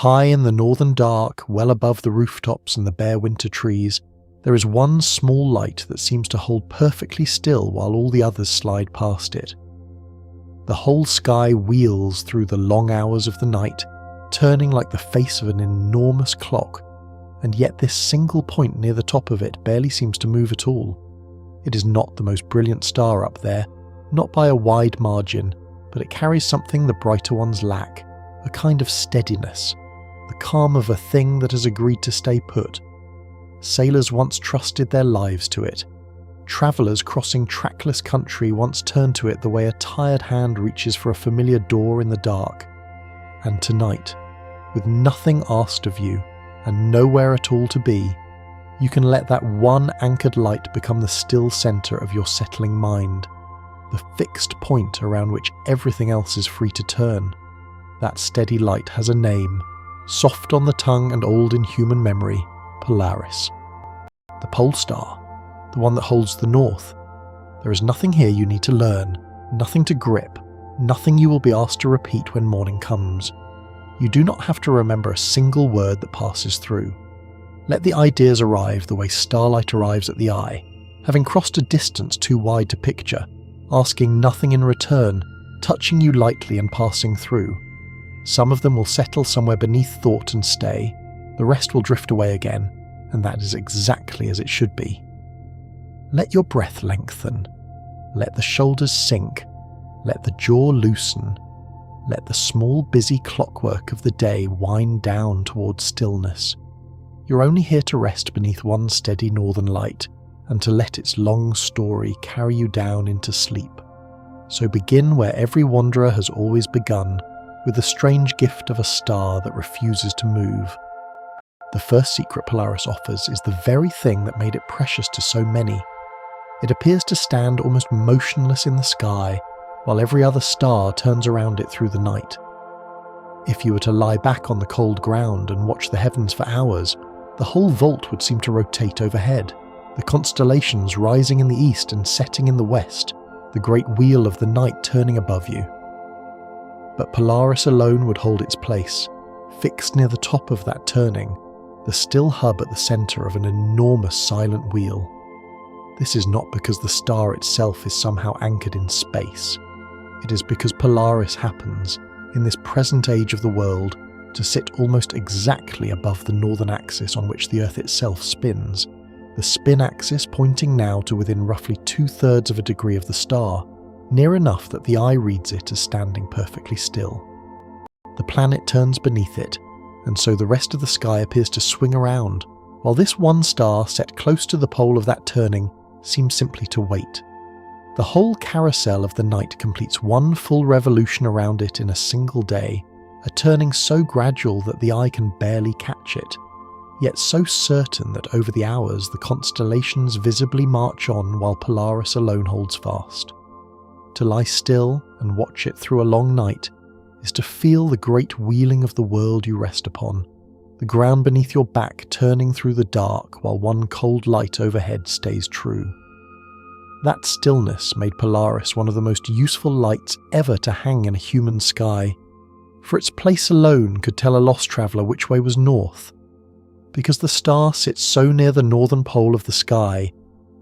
High in the northern dark, well above the rooftops and the bare winter trees, there is one small light that seems to hold perfectly still while all the others slide past it. The whole sky wheels through the long hours of the night, turning like the face of an enormous clock, and yet this single point near the top of it barely seems to move at all. It is not the most brilliant star up there, not by a wide margin, but it carries something the brighter ones lack, a kind of steadiness, the calm of a thing that has agreed to stay put. Sailors once trusted their lives to it. Travellers crossing trackless country once turned to it the way a tired hand reaches for a familiar door in the dark. And tonight, with nothing asked of you, and nowhere at all to be, you can let that one anchored light become the still centre of your settling mind, the fixed point around which everything else is free to turn. That steady light has a name, soft on the tongue and old in human memory: Polaris. The pole star, the one that holds the north. There is nothing here you need to learn, nothing to grip, nothing you will be asked to repeat when morning comes. You do not have to remember a single word that passes through. Let the ideas arrive the way starlight arrives at the eye, having crossed a distance too wide to picture, asking nothing in return, touching you lightly and passing through. Some of them will settle somewhere beneath thought and stay, the rest will drift away again, and that is exactly as it should be. Let your breath lengthen, let the shoulders sink, let the jaw loosen, let the small busy clockwork of the day wind down towards stillness. You're only here to rest beneath one steady northern light, and to let its long story carry you down into sleep. So begin where every wanderer has always begun, with the strange gift of a star that refuses to move. The first secret Polaris offers is the very thing that made it precious to so many. It appears to stand almost motionless in the sky, while every other star turns around it through the night. If you were to lie back on the cold ground and watch the heavens for hours, the whole vault would seem to rotate overhead, the constellations rising in the east and setting in the west, the great wheel of the night turning above you. But Polaris alone would hold its place, fixed near the top of that turning, the still hub at the centre of an enormous silent wheel. This is not because the star itself is somehow anchored in space. It is because Polaris happens, in this present age of the world, to sit almost exactly above the northern axis on which the Earth itself spins, the spin axis pointing now to within roughly 2/3 of a degree of the star, near enough that the eye reads it as standing perfectly still. The planet turns beneath it, and so the rest of the sky appears to swing around, while this one star set close to the pole of that turning seems simply to wait. The whole carousel of the night completes one full revolution around it in a single day, a turning so gradual that the eye can barely catch it, yet so certain that over the hours the constellations visibly march on while Polaris alone holds fast. To lie still and watch it through a long night is to feel the great wheeling of the world you rest upon, the ground beneath your back turning through the dark while one cold light overhead stays true. That stillness made Polaris one of the most useful lights ever to hang in a human sky, for its place alone could tell a lost traveller which way was north. Because the star sits so near the northern pole of the sky,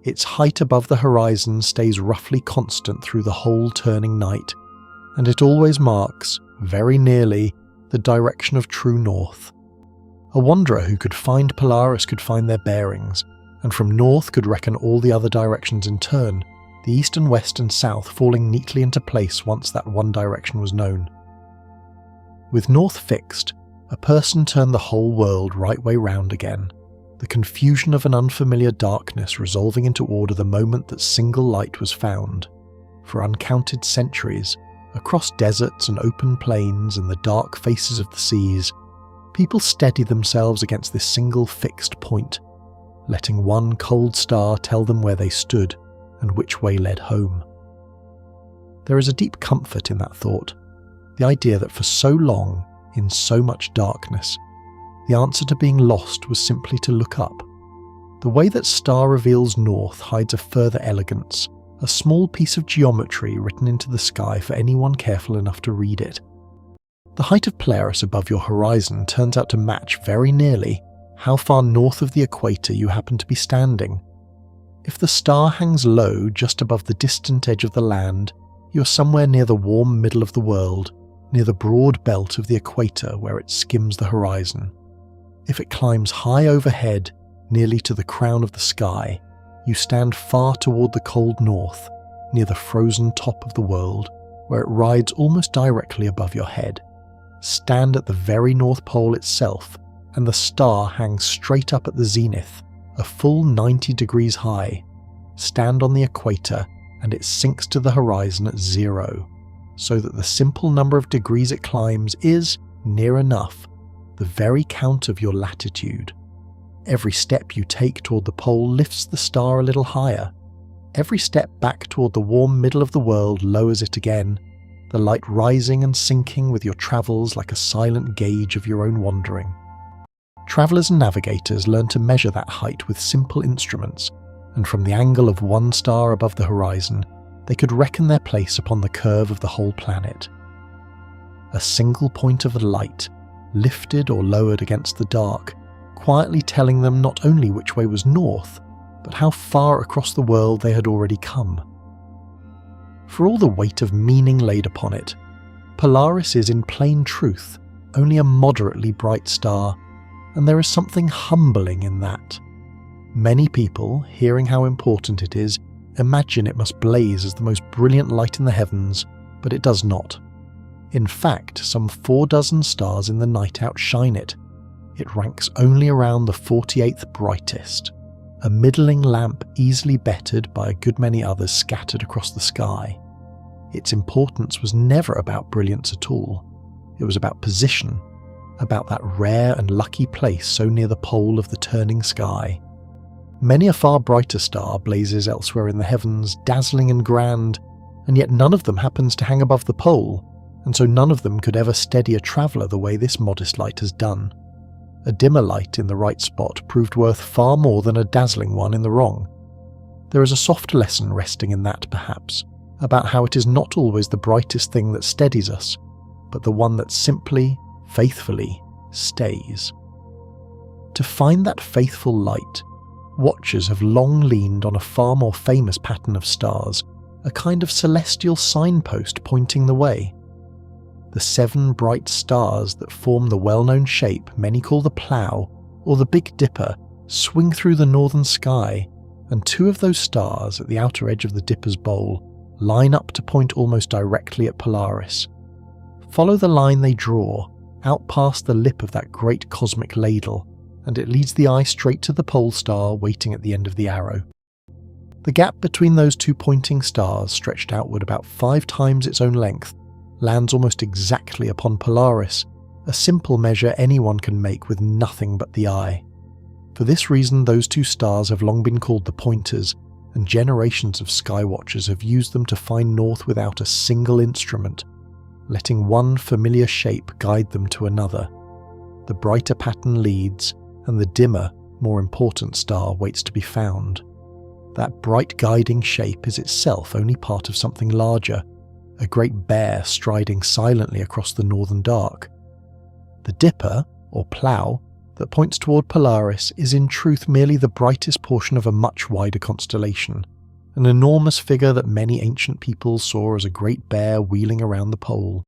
its height above the horizon stays roughly constant through the whole turning night, and it always marks, very nearly, the direction of true north. A wanderer who could find Polaris could find their bearings, and from north could reckon all the other directions in turn, the east and west and south falling neatly into place once that one direction was known. With north fixed, a person turned the whole world right way round again, the confusion of an unfamiliar darkness resolving into order the moment that single light was found. For uncounted centuries, across deserts and open plains and the dark faces of the seas, people steadied themselves against this single fixed point, letting one cold star tell them where they stood and which way led home. There is a deep comfort in that thought, the idea that for so long, in so much darkness, the answer to being lost was simply to look up. The way that star reveals north hides a further elegance, a small piece of geometry written into the sky for anyone careful enough to read it. The height of Polaris above your horizon turns out to match very nearly how far north of the equator you happen to be standing. If the star hangs low just above the distant edge of the land, you're somewhere near the warm middle of the world, near the broad belt of the equator where it skims the horizon. If it climbs high overhead, nearly to the crown of the sky, you stand far toward the cold north, near the frozen top of the world, where it rides almost directly above your head. Stand at the very North Pole itself, and the star hangs straight up at the zenith, a full 90 degrees high. Stand on the equator, and it sinks to the horizon at 0, so that the simple number of degrees it climbs is, near enough, the very count of your latitude. Every step you take toward the pole lifts the star a little higher. Every step back toward the warm middle of the world lowers it again, the light rising and sinking with your travels like a silent gauge of your own wandering. Travellers and navigators learn to measure that height with simple instruments, and from the angle of one star above the horizon, they could reckon their place upon the curve of the whole planet. A single point of light, lifted or lowered against the dark, quietly telling them not only which way was north, but how far across the world they had already come. For all the weight of meaning laid upon it, Polaris is in plain truth only a moderately bright star, and there is something humbling in that. Many people, hearing how important it is, imagine it must blaze as the most brilliant light in the heavens, but it does not. In fact, some 4 stars in the night outshine it. It ranks only around the 48th brightest, a middling lamp easily bettered by a good many others scattered across the sky. Its importance was never about brilliance at all. It was about position, about that rare and lucky place so near the pole of the turning sky. Many a far brighter star blazes elsewhere in the heavens, dazzling and grand, and yet none of them happens to hang above the pole, and so none of them could ever steady a traveller the way this modest light has done. A dimmer light in the right spot proved worth far more than a dazzling one in the wrong. There is a soft lesson resting in that, perhaps, about how it is not always the brightest thing that steadies us, but the one that simply, faithfully, stays. To find that faithful light, watchers have long leaned on a far more famous pattern of stars, a kind of celestial signpost pointing the way. The 7 bright stars that form the well-known shape many call the Plough or the Big Dipper swing through the northern sky, and 2 of those stars at the outer edge of the Dipper's bowl line up to point almost directly at Polaris. Follow the line they draw, out past the lip of that great cosmic ladle, and it leads the eye straight to the pole star waiting at the end of the arrow. The gap between those 2 pointing stars, stretched outward about 5 times its own length, lands almost exactly upon Polaris, a simple measure anyone can make with nothing but the eye. For this reason, those 2 stars have long been called the pointers, and generations of skywatchers have used them to find north without a single instrument, letting one familiar shape guide them to another. The brighter pattern leads, and the dimmer, more important star waits to be found. That bright guiding shape is itself only part of something larger, a great bear striding silently across the northern dark. The Dipper, or Plough, that points toward Polaris is in truth merely the brightest portion of a much wider constellation, an enormous figure that many ancient peoples saw as a great bear wheeling around the pole.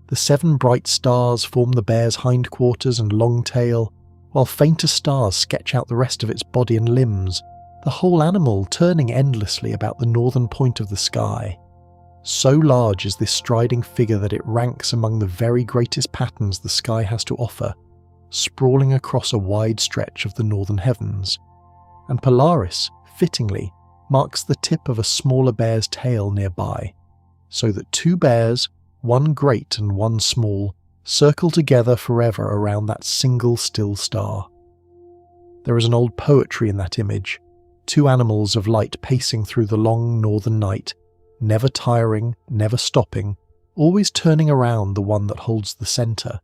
The 7 bright stars form the bear's hindquarters and long tail, while fainter stars sketch out the rest of its body and limbs, the whole animal turning endlessly about the northern point of the sky. So large is this striding figure that it ranks among the very greatest patterns the sky has to offer, sprawling across a wide stretch of the northern heavens. And Polaris, fittingly, marks the tip of a smaller bear's tail nearby, so that 2 bears, one great and one small, circle together forever around that single still star. There is an old poetry in that image, 2 animals of light pacing through the long northern night, never tiring, never stopping, always turning around the one that holds the centre.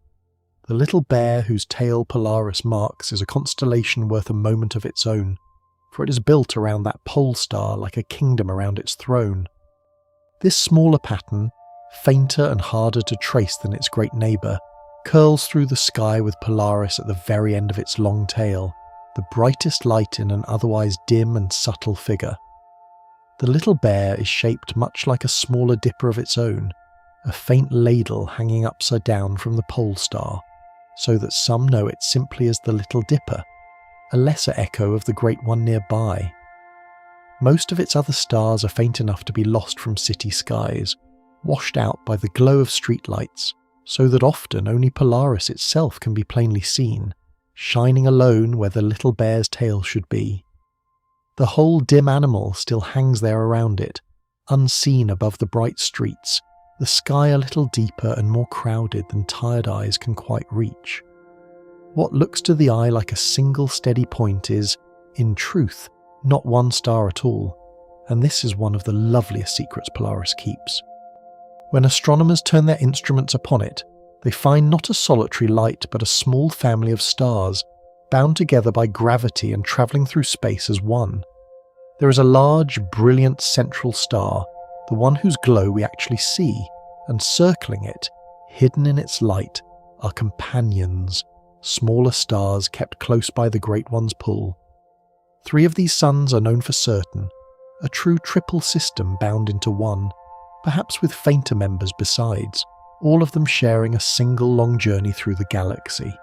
The little bear whose tail Polaris marks is a constellation worth a moment of its own, for it is built around that pole star like a kingdom around its throne. This smaller pattern, fainter and harder to trace than its great neighbour, curls through the sky with Polaris at the very end of its long tail, the brightest light in an otherwise dim and subtle figure. The little bear is shaped much like a smaller dipper of its own, a faint ladle hanging upside down from the pole star, so that some know it simply as the Little Dipper, a lesser echo of the great one nearby. Most of its other stars are faint enough to be lost from city skies, washed out by the glow of streetlights, so that often only Polaris itself can be plainly seen, shining alone where the little bear's tail should be. The whole dim animal still hangs there around it, unseen above the bright streets, the sky a little deeper and more crowded than tired eyes can quite reach. What looks to the eye like a single steady point is, in truth, not one star at all, and this is one of the loveliest secrets Polaris keeps. When astronomers turn their instruments upon it, they find not a solitary light but a small family of stars, bound together by gravity and travelling through space as one. There is a large, brilliant central star, the one whose glow we actually see, and circling it, hidden in its light, are companions, smaller stars kept close by the Great One's pull. 3 of these suns are known for certain, a true triple system bound into one, perhaps with fainter members besides, all of them sharing a single long journey through the galaxy.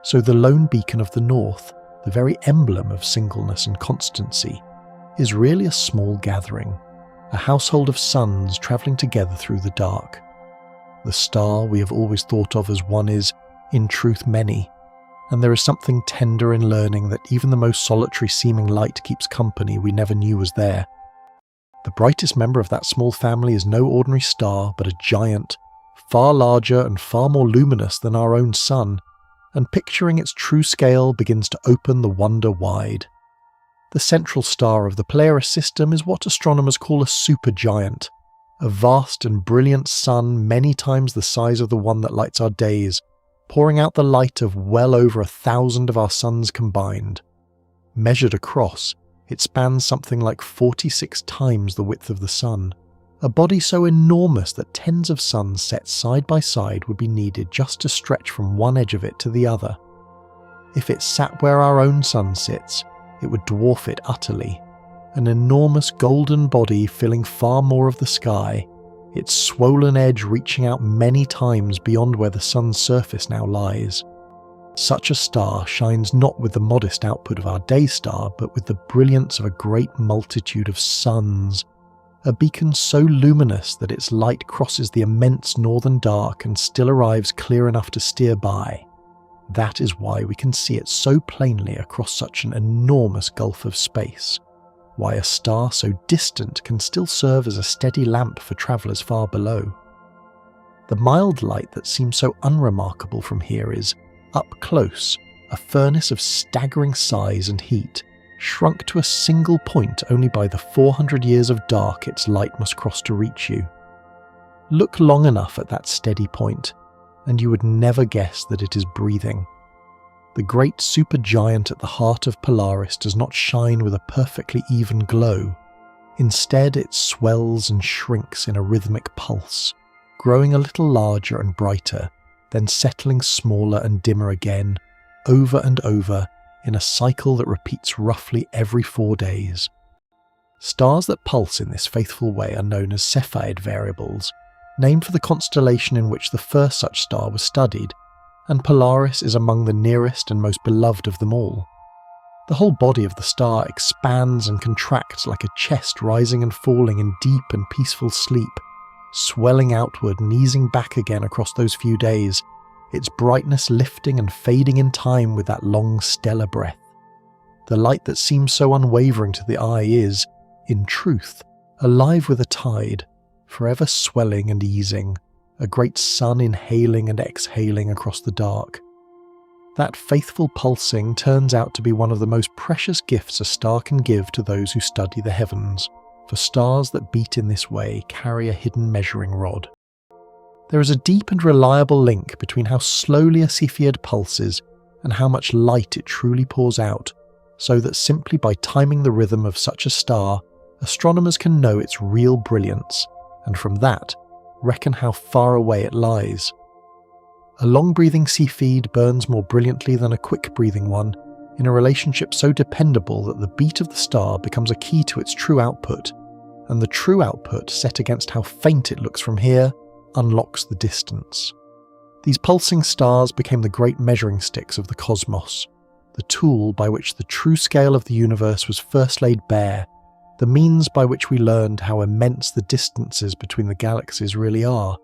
So the lone beacon of the north, the very emblem of singleness and constancy, is really a small gathering, a household of suns travelling together through the dark. The star we have always thought of as one is, in truth, many, and there is something tender in learning that even the most solitary-seeming light keeps company we never knew was there. The brightest member of that small family is no ordinary star, but a giant, far larger and far more luminous than our own sun, and picturing its true scale begins to open the wonder wide. The central star of the Polaris system is what astronomers call a supergiant, a vast and brilliant sun many times the size of the one that lights our days, pouring out the light of well over 1,000 of our suns combined. Measured across, it spans something like 46 times the width of the sun, a body so enormous that tens of suns set side by side would be needed just to stretch from one edge of it to the other. If it sat where our own sun sits, it would dwarf it utterly, an enormous golden body filling far more of the sky, its swollen edge reaching out many times beyond where the sun's surface now lies. Such a star shines not with the modest output of our day star, but with the brilliance of a great multitude of suns, a beacon so luminous that its light crosses the immense northern dark and still arrives clear enough to steer by. That is why we can see it so plainly across such an enormous gulf of space, why a star so distant can still serve as a steady lamp for travellers far below. The mild light that seems so unremarkable from here is, up close, a furnace of staggering size and heat, shrunk to a single point only by the 400 years of dark its light must cross to reach you. Look long enough at that steady point, and you would never guess that it is breathing. The great supergiant at the heart of Polaris does not shine with a perfectly even glow. Instead, it swells and shrinks in a rhythmic pulse, growing a little larger and brighter, then settling smaller and dimmer again, over and over, in a cycle that repeats roughly every 4 days. Stars that pulse in this faithful way are known as Cepheid variables, named for the constellation in which the first such star was studied, and Polaris is among the nearest and most beloved of them all. The whole body of the star expands and contracts like a chest rising and falling in deep and peaceful sleep, swelling outward and easing back again across those few days, its brightness lifting and fading in time with that long stellar breath. The light that seems so unwavering to the eye is, in truth, alive with a tide, forever swelling and easing, a great sun inhaling and exhaling across the dark. That faithful pulsing turns out to be one of the most precious gifts a star can give to those who study the heavens, for stars that beat in this way carry a hidden measuring rod. There is a deep and reliable link between how slowly a Cepheid pulses and how much light it truly pours out, so that simply by timing the rhythm of such a star, astronomers can know its real brilliance, and from that, reckon how far away it lies. A long-breathing Cepheid burns more brilliantly than a quick-breathing one, in a relationship so dependable that the beat of the star becomes a key to its true output, and the true output, set against how faint it looks from here, unlocks the distance. These pulsing stars became the great measuring sticks of the cosmos, the tool by which the true scale of the universe was first laid bare, the means by which we learned how immense the distances between the galaxies really are.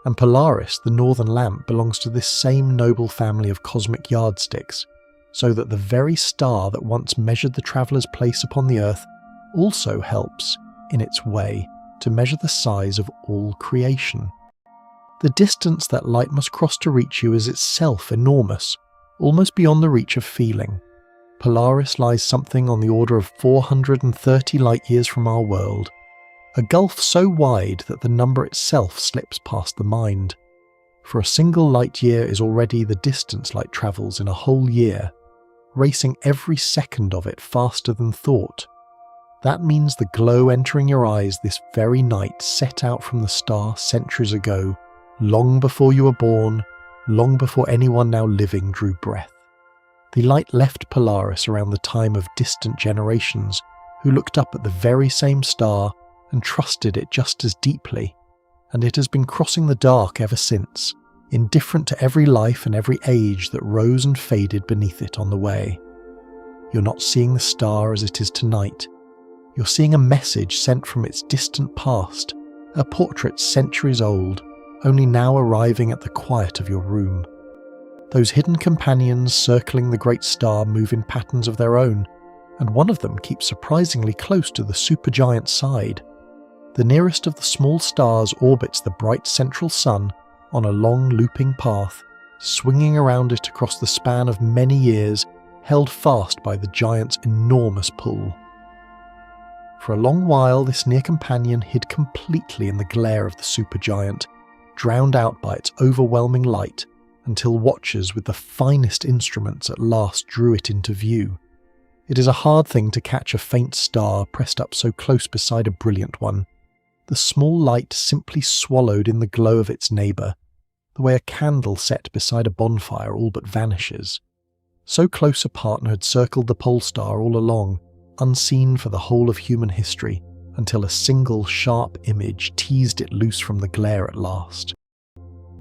And Polaris, the northern lamp, belongs to this same noble family of cosmic yardsticks, so that the very star that once measured the traveller's place upon the Earth also helps, in its way, to measure the size of all creation. The distance that light must cross to reach you is itself enormous, almost beyond the reach of feeling. Polaris lies something on the order of 430 light-years from our world, a gulf so wide that the number itself slips past the mind. For a single light-year is already the distance light travels in a whole year, racing every second of it faster than thought. That means the glow entering your eyes this very night set out from the star centuries ago, long before you were born, long before anyone now living drew breath. The light left Polaris around the time of distant generations, who looked up at the very same star and trusted it just as deeply, and it has been crossing the dark ever since, indifferent to every life and every age that rose and faded beneath it on the way. You're not seeing the star as it is tonight. You're seeing a message sent from its distant past, a portrait centuries old, only now arriving at the quiet of your room. Those hidden companions circling the great star move in patterns of their own, and one of them keeps surprisingly close to the supergiant's side. The nearest of the small stars orbits the bright central sun on a long looping path, swinging around it across the span of many years, held fast by the giant's enormous pull. For a long while this near companion hid completely in the glare of the supergiant, drowned out by its overwhelming light, until watchers with the finest instruments at last drew it into view. It is a hard thing to catch a faint star pressed up so close beside a brilliant one. The small light simply swallowed in the glow of its neighbour, the way a candle set beside a bonfire all but vanishes. So close a partner had circled the pole star all along, unseen for the whole of human history, until a single sharp image teased it loose from the glare at last.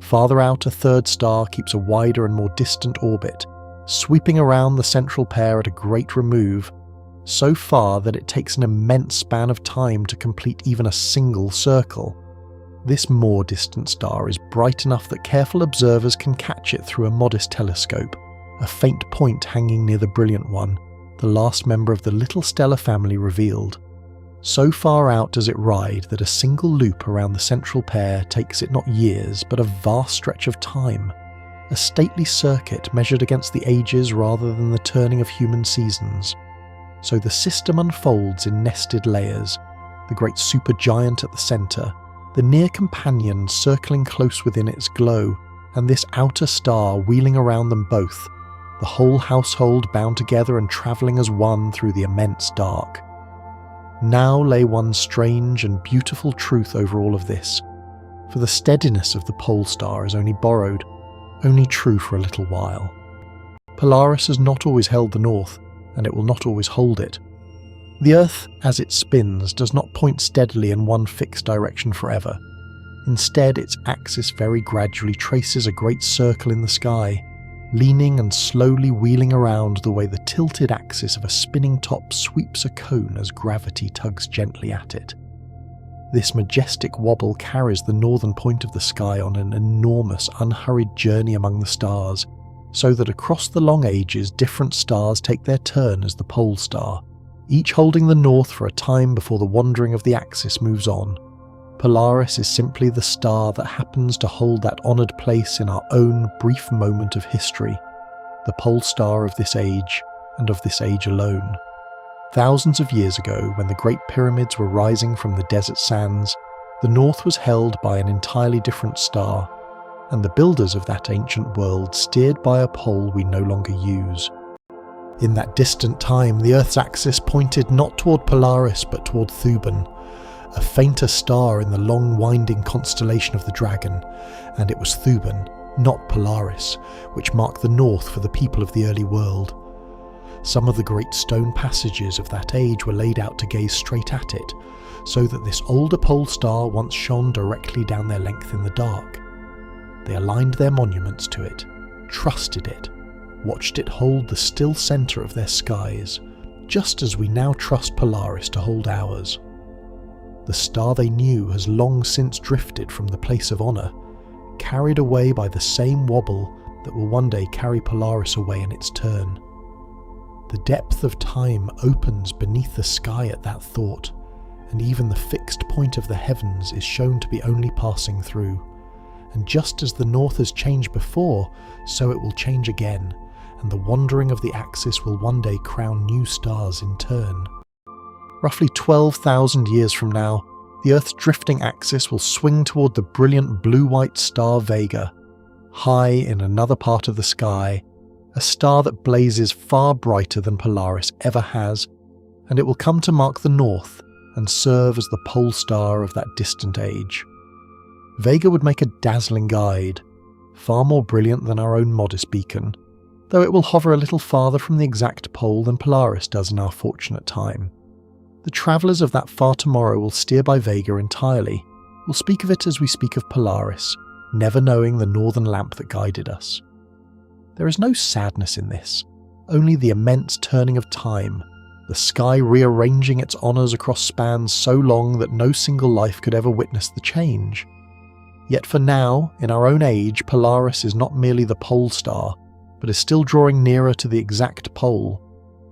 Farther out, a third star keeps a wider and more distant orbit, sweeping around the central pair at a great remove, so far that it takes an immense span of time to complete even a single circle. This more distant star is bright enough that careful observers can catch it through a modest telescope, a faint point hanging near the brilliant one, the last member of the little stellar family revealed. So far out does it ride that a single loop around the central pair takes it not years, but a vast stretch of time, a stately circuit measured against the ages rather than the turning of human seasons. So the system unfolds in nested layers, the great supergiant at the centre, the near companion circling close within its glow, and this outer star wheeling around them both, the whole household bound together and travelling as one through the immense dark. Now lay one strange and beautiful truth over all of this, for the steadiness of the pole star is only borrowed, only true for a little while. Polaris has not always held the north, and it will not always hold it. The Earth, as it spins, does not point steadily in one fixed direction forever. Instead, its axis very gradually traces a great circle in the sky, leaning and slowly wheeling around the way the tilted axis of a spinning top sweeps a cone as gravity tugs gently at it. This majestic wobble carries the northern point of the sky on an enormous, unhurried journey among the stars, so that across the long ages different stars take their turn as the pole star, each holding the north for a time before the wandering of the axis moves on. Polaris is simply the star that happens to hold that honoured place in our own brief moment of history, the pole star of this age, and of this age alone. Thousands of years ago, when the Great Pyramids were rising from the desert sands, the north was held by an entirely different star, and the builders of that ancient world steered by a pole we no longer use. In that distant time, the Earth's axis pointed not toward Polaris but toward Thuban, a fainter star in the long winding constellation of the Dragon, and it was Thuban, not Polaris, which marked the north for the people of the early world. Some of the great stone passages of that age were laid out to gaze straight at it, so that this older pole star once shone directly down their length in the dark. They aligned their monuments to it, trusted it, watched it hold the still centre of their skies, just as we now trust Polaris to hold ours. The star they knew has long since drifted from the place of honour, carried away by the same wobble that will one day carry Polaris away in its turn. The depth of time opens beneath the sky at that thought, and even the fixed point of the heavens is shown to be only passing through. And just as the north has changed before, so it will change again, and the wandering of the axis will one day crown new stars in turn. Roughly 12,000 years from now, the Earth's drifting axis will swing toward the brilliant blue-white star Vega, high in another part of the sky, a star that blazes far brighter than Polaris ever has, and it will come to mark the north and serve as the pole star of that distant age. Vega would make a dazzling guide, far more brilliant than our own modest beacon, though it will hover a little farther from the exact pole than Polaris does in our fortunate time. The travellers of that far tomorrow will steer by Vega entirely. We'll speak of it as we speak of Polaris, never knowing the northern lamp that guided us. There is no sadness in this, only the immense turning of time, the sky rearranging its honours across spans so long that no single life could ever witness the change. Yet for now, in our own age, Polaris is not merely the pole star, but is still drawing nearer to the exact pole,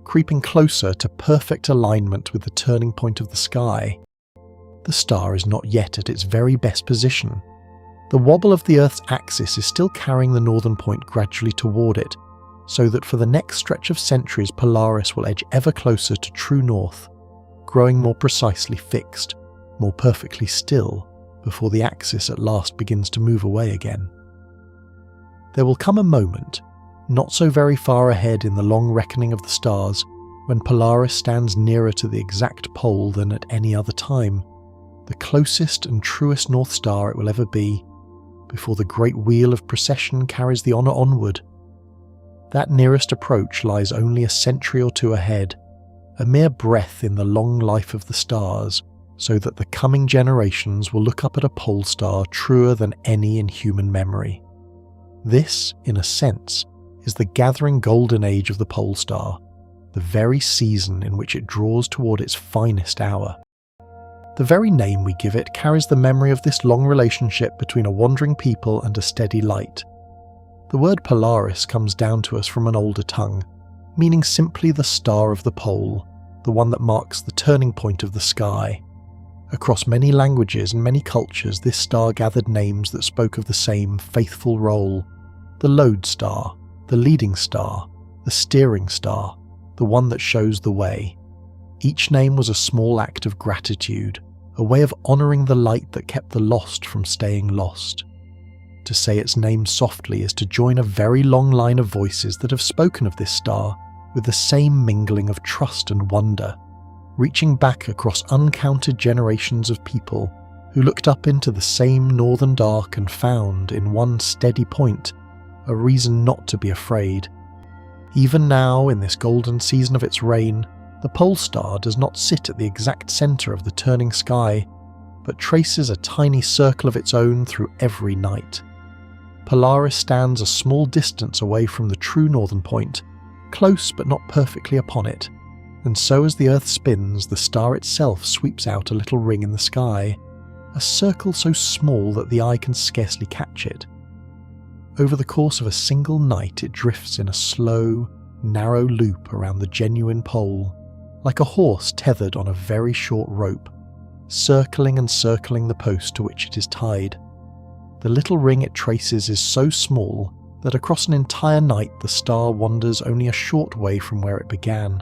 creeping closer to perfect alignment with the turning point of the sky. The star is not yet at its very best position. The wobble of the Earth's axis is still carrying the northern point gradually toward it, so that for the next stretch of centuries Polaris will edge ever closer to true north, growing more precisely fixed, more perfectly still, before the axis at last begins to move away again. There will come a moment, not so very far ahead in the long reckoning of the stars, when Polaris stands nearer to the exact pole than at any other time, the closest and truest North Star it will ever be, before the great wheel of procession carries the honour onward. That nearest approach lies only a century or two ahead, a mere breath in the long life of the stars, so that the coming generations will look up at a pole star truer than any in human memory. This, in a sense, is the gathering golden age of the pole star, the very season in which it draws toward its finest hour. The very name we give it carries the memory of this long relationship between a wandering people and a steady light. The word Polaris comes down to us from an older tongue, meaning simply the star of the pole, the one that marks the turning point of the sky. Across many languages and many cultures, this star gathered names that spoke of the same faithful role: the lodestar, the leading star, the steering star, the one that shows the way. Each name was a small act of gratitude, a way of honouring the light that kept the lost from staying lost. To say its name softly is to join a very long line of voices that have spoken of this star with the same mingling of trust and wonder, reaching back across uncounted generations of people who looked up into the same northern dark and found, in one steady point, a reason not to be afraid. Even now, in this golden season of its reign, the pole star does not sit at the exact centre of the turning sky, but traces a tiny circle of its own through every night. Polaris stands a small distance away from the true northern point, close but not perfectly upon it, and so as the Earth spins, the star itself sweeps out a little ring in the sky, a circle so small that the eye can scarcely catch it. Over the course of a single night it drifts in a slow, narrow loop around the genuine pole, like a horse tethered on a very short rope, circling and circling the post to which it is tied. The little ring it traces is so small that across an entire night the star wanders only a short way from where it began,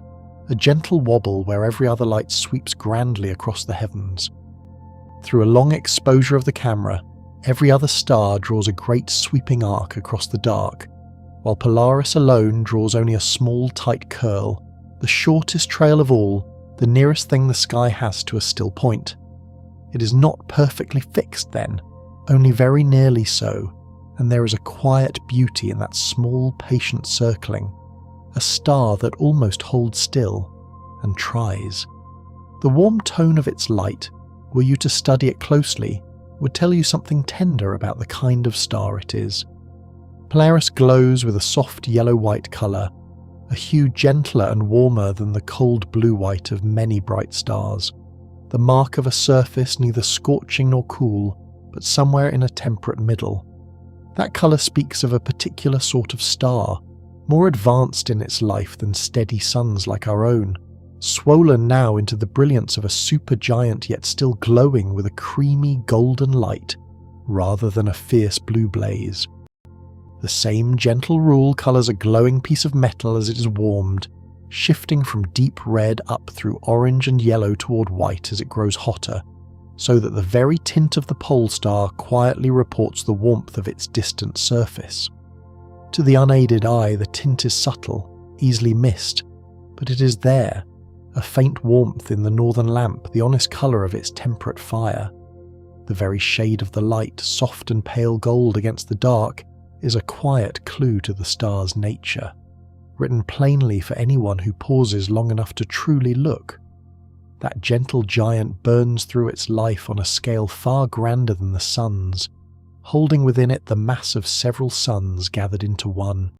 a gentle wobble where every other light sweeps grandly across the heavens. Through a long exposure of the camera, every other star draws a great sweeping arc across the dark, while Polaris alone draws only a small tight curl, the shortest trail of all, the nearest thing the sky has to a still point. It is not perfectly fixed then, only very nearly so, and there is a quiet beauty in that small, patient circling, a star that almost holds still and tries. The warm tone of its light, were you to study it closely, would tell you something tender about the kind of star it is. Polaris glows with a soft yellow-white colour, a hue gentler and warmer than the cold blue-white of many bright stars, the mark of a surface neither scorching nor cool, but somewhere in a temperate middle. That colour speaks of a particular sort of star, more advanced in its life than steady suns like our own, swollen now into the brilliance of a supergiant yet still glowing with a creamy golden light, rather than a fierce blue blaze. The same gentle rule colours a glowing piece of metal as it is warmed, shifting from deep red up through orange and yellow toward white as it grows hotter, so that the very tint of the pole star quietly reports the warmth of its distant surface. To the unaided eye, the tint is subtle, easily missed, but it is there, a faint warmth in the northern lamp, the honest colour of its temperate fire. The very shade of the light, soft and pale gold against the dark, is a quiet clue to the star's nature, written plainly for anyone who pauses long enough to truly look. That gentle giant burns through its life on a scale far grander than the sun's, holding within it the mass of several suns gathered into one.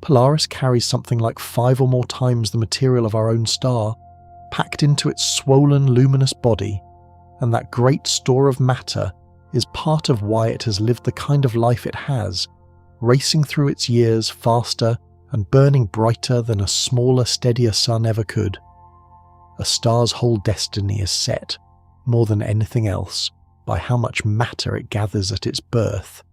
Polaris carries something like 5 or more times the material of our own star, packed into its swollen luminous body, and that great store of matter is part of why it has lived the kind of life it has, racing through its years faster and burning brighter than a smaller, steadier sun ever could. A star's whole destiny is set, more than anything else, by how much matter it gathers at its birth,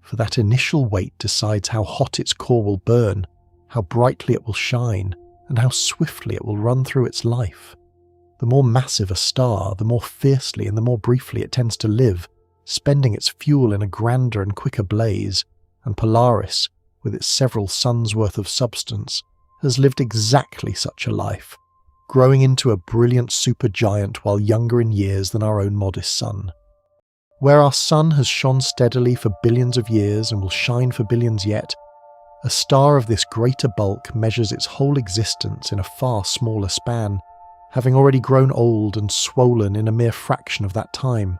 for that initial weight decides how hot its core will burn, how brightly it will shine, and how swiftly it will run through its life. The more massive a star, the more fiercely and the more briefly it tends to live, spending its fuel in a grander and quicker blaze, and Polaris, with its several suns' worth of substance, has lived exactly such a life, growing into a brilliant supergiant while younger in years than our own modest sun. Where our sun has shone steadily for billions of years and will shine for billions yet, a star of this greater bulk measures its whole existence in a far smaller span, having already grown old and swollen in a mere fraction of that time.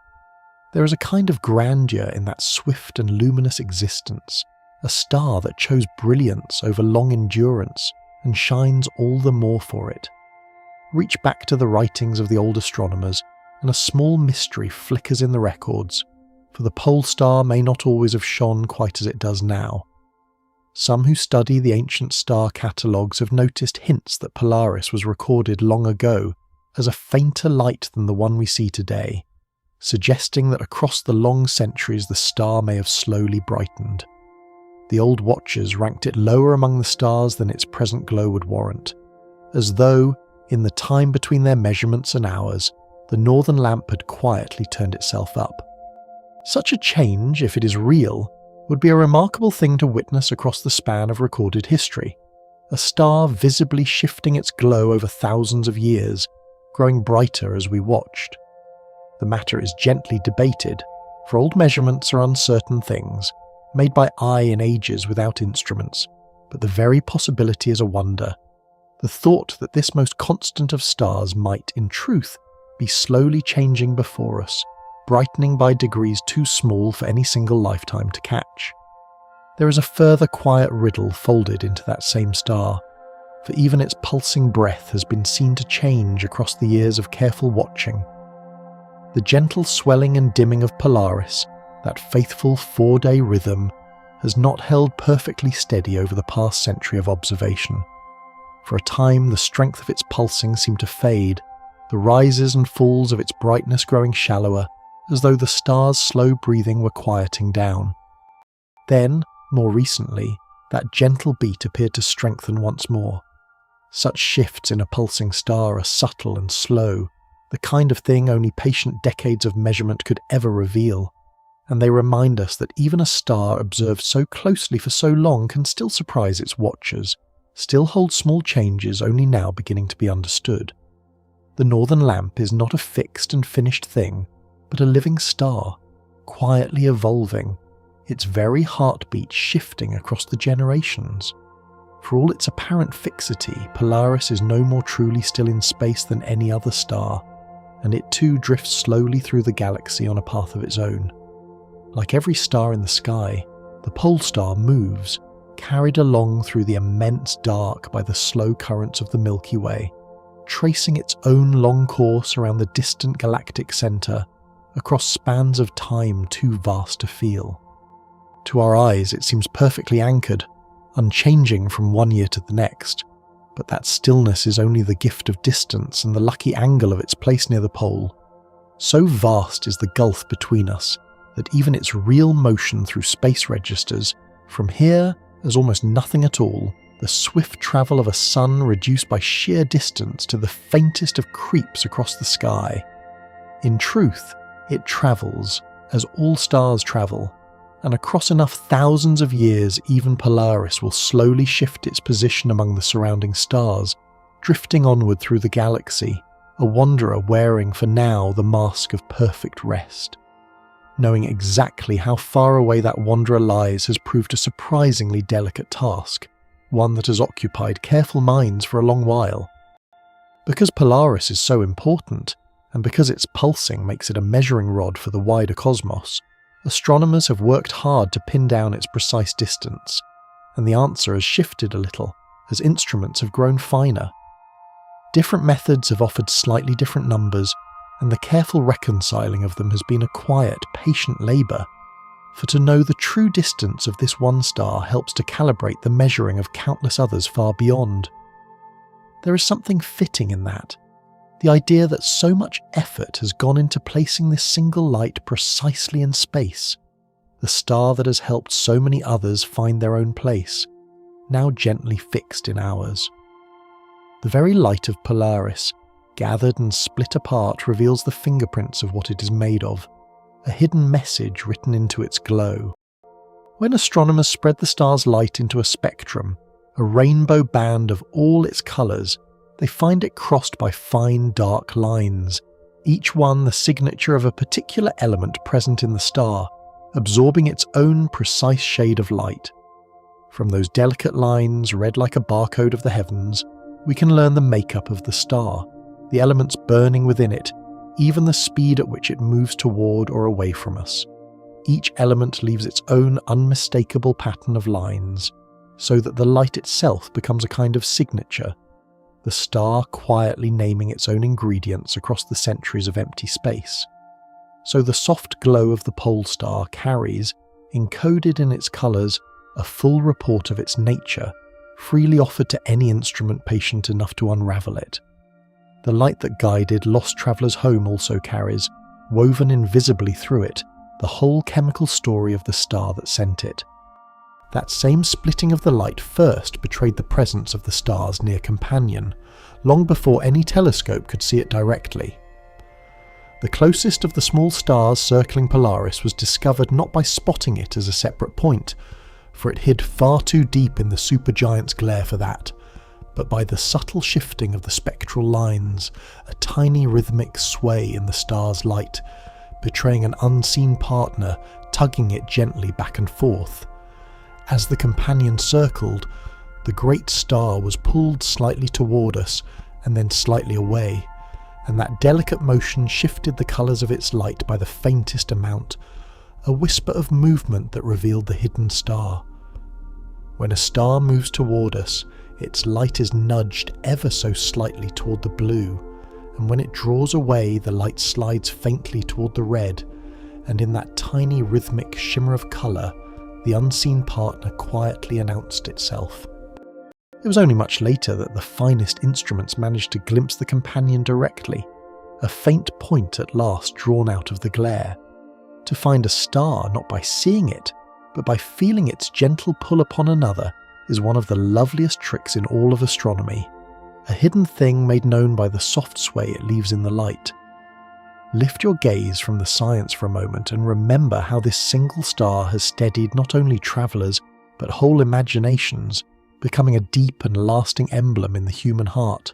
There is a kind of grandeur in that swift and luminous existence, a star that chose brilliance over long endurance and shines all the more for it. Reach back to the writings of the old astronomers, and a small mystery flickers in the records, for the pole star may not always have shone quite as it does now. Some who study the ancient star catalogues have noticed hints that Polaris was recorded long ago as a fainter light than the one we see today, suggesting that across the long centuries the star may have slowly brightened. The old watchers ranked it lower among the stars than its present glow would warrant, as though, in the time between their measurements and ours, the northern lamp had quietly turned itself up. Such a change, if it is real, would be a remarkable thing to witness across the span of recorded history, a star visibly shifting its glow over thousands of years, growing brighter as we watched. The matter is gently debated, for old measurements are uncertain things, made by eye in ages without instruments, but the very possibility is a wonder. The thought that this most constant of stars might, in truth, be slowly changing before us, brightening by degrees too small for any single lifetime to catch. There is a further quiet riddle folded into that same star, for even its pulsing breath has been seen to change across the years of careful watching. The gentle swelling and dimming of Polaris, that faithful 4-day rhythm, has not held perfectly steady over the past century of observation. For a time the strength of its pulsing seemed to fade, the rises and falls of its brightness growing shallower, as though the star's slow breathing were quieting down. Then, more recently, that gentle beat appeared to strengthen once more. Such shifts in a pulsing star are subtle and slow, the kind of thing only patient decades of measurement could ever reveal, and they remind us that even a star observed so closely for so long can still surprise its watchers, still hold small changes only now beginning to be understood. The northern lamp is not a fixed and finished thing, but a living star, quietly evolving, its very heartbeat shifting across the generations. For all its apparent fixity, Polaris is no more truly still in space than any other star, and it too drifts slowly through the galaxy on a path of its own. Like every star in the sky, the pole star moves, carried along through the immense dark by the slow currents of the Milky Way, tracing its own long course around the distant galactic centre, across spans of time too vast to feel. To our eyes it seems perfectly anchored, unchanging from one year to the next, but that stillness is only the gift of distance and the lucky angle of its place near the pole. So vast is the gulf between us that even its real motion through space registers from here as almost nothing at all, the swift travel of a sun reduced by sheer distance to the faintest of creeps across the sky. In truth, it travels, as all stars travel, and across enough thousands of years even Polaris will slowly shift its position among the surrounding stars, drifting onward through the galaxy, a wanderer wearing for now the mask of perfect rest. Knowing exactly how far away that wanderer lies has proved a surprisingly delicate task, one that has occupied careful minds for a long while. Because Polaris is so important, and because its pulsing makes it a measuring rod for the wider cosmos, astronomers have worked hard to pin down its precise distance, and the answer has shifted a little as instruments have grown finer. Different methods have offered slightly different numbers, and the careful reconciling of them has been a quiet, patient labour, for to know the true distance of this one star helps to calibrate the measuring of countless others far beyond. There is something fitting in that, the idea that so much effort has gone into placing this single light precisely in space, the star that has helped so many others find their own place, now gently fixed in ours. The very light of Polaris, gathered and split apart, reveals the fingerprints of what it is made of, a hidden message written into its glow. When astronomers spread the star's light into a spectrum, a rainbow band of all its colours, they find it crossed by fine dark lines, each one the signature of a particular element present in the star, absorbing its own precise shade of light. From those delicate lines, read like a barcode of the heavens, we can learn the makeup of the star, the elements burning within it, even the speed at which it moves toward or away from us. Each element leaves its own unmistakable pattern of lines, so that the light itself becomes a kind of signature, the star quietly naming its own ingredients across the centuries of empty space. So the soft glow of the pole star carries, encoded in its colours, a full report of its nature, freely offered to any instrument patient enough to unravel it. The light that guided lost travellers home also carries, woven invisibly through it, the whole chemical story of the star that sent it. That same splitting of the light first betrayed the presence of the star's near companion, long before any telescope could see it directly. The closest of the small stars circling Polaris was discovered not by spotting it as a separate point, for it hid far too deep in the supergiant's glare for that, but by the subtle shifting of the spectral lines, a tiny rhythmic sway in the star's light, betraying an unseen partner tugging it gently back and forth. As the companion circled, the great star was pulled slightly toward us and then slightly away, and that delicate motion shifted the colours of its light by the faintest amount, a whisper of movement that revealed the hidden star. When a star moves toward us, its light is nudged ever so slightly toward the blue, and when it draws away, the light slides faintly toward the red, and in that tiny rhythmic shimmer of colour, the unseen partner quietly announced itself. It was only much later that the finest instruments managed to glimpse the companion directly, a faint point at last drawn out of the glare. To find a star not by seeing it, but by feeling its gentle pull upon another, is one of the loveliest tricks in all of astronomy, a hidden thing made known by the soft sway it leaves in the light. Lift your gaze from the science for a moment and remember how this single star has steadied not only travellers, but whole imaginations, becoming a deep and lasting emblem in the human heart.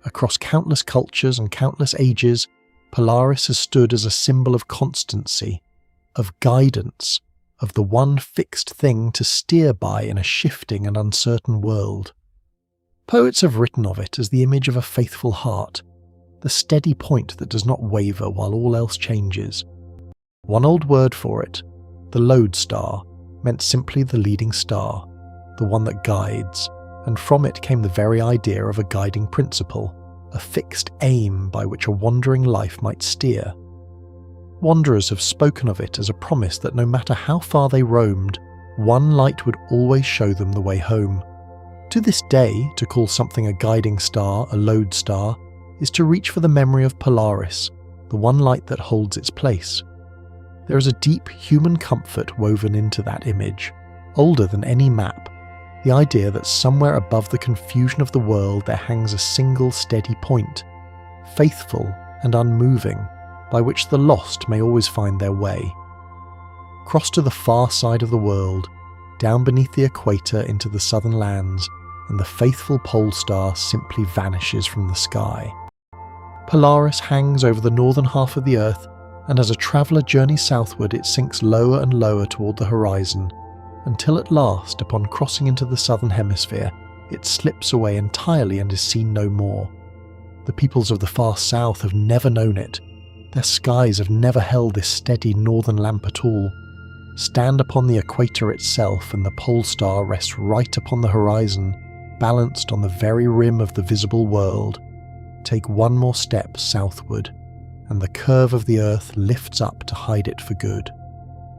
Across countless cultures and countless ages, Polaris has stood as a symbol of constancy, of guidance, of the one fixed thing to steer by in a shifting and uncertain world. Poets have written of it as the image of a faithful heart, the steady point that does not waver while all else changes. One old word for it, the lodestar, meant simply the leading star, the one that guides, and from it came the very idea of a guiding principle, a fixed aim by which a wandering life might steer. Wanderers have spoken of it as a promise that no matter how far they roamed, one light would always show them the way home. To this day, to call something a guiding star, a lodestar, is to reach for the memory of Polaris, the one light that holds its place. There is a deep human comfort woven into that image, older than any map, the idea that somewhere above the confusion of the world there hangs a single steady point, faithful and unmoving, by which the lost may always find their way. Cross to the far side of the world, down beneath the equator into the southern lands, and the faithful pole star simply vanishes from the sky. Polaris hangs over the northern half of the Earth, and as a traveller journeys southward it sinks lower and lower toward the horizon, until at last, upon crossing into the southern hemisphere, it slips away entirely and is seen no more. The peoples of the far south have never known it. Their skies have never held this steady northern lamp at all. Stand upon the equator itself and the pole star rests right upon the horizon, balanced on the very rim of the visible world. Take one more step southward, and the curve of the earth lifts up to hide it for good.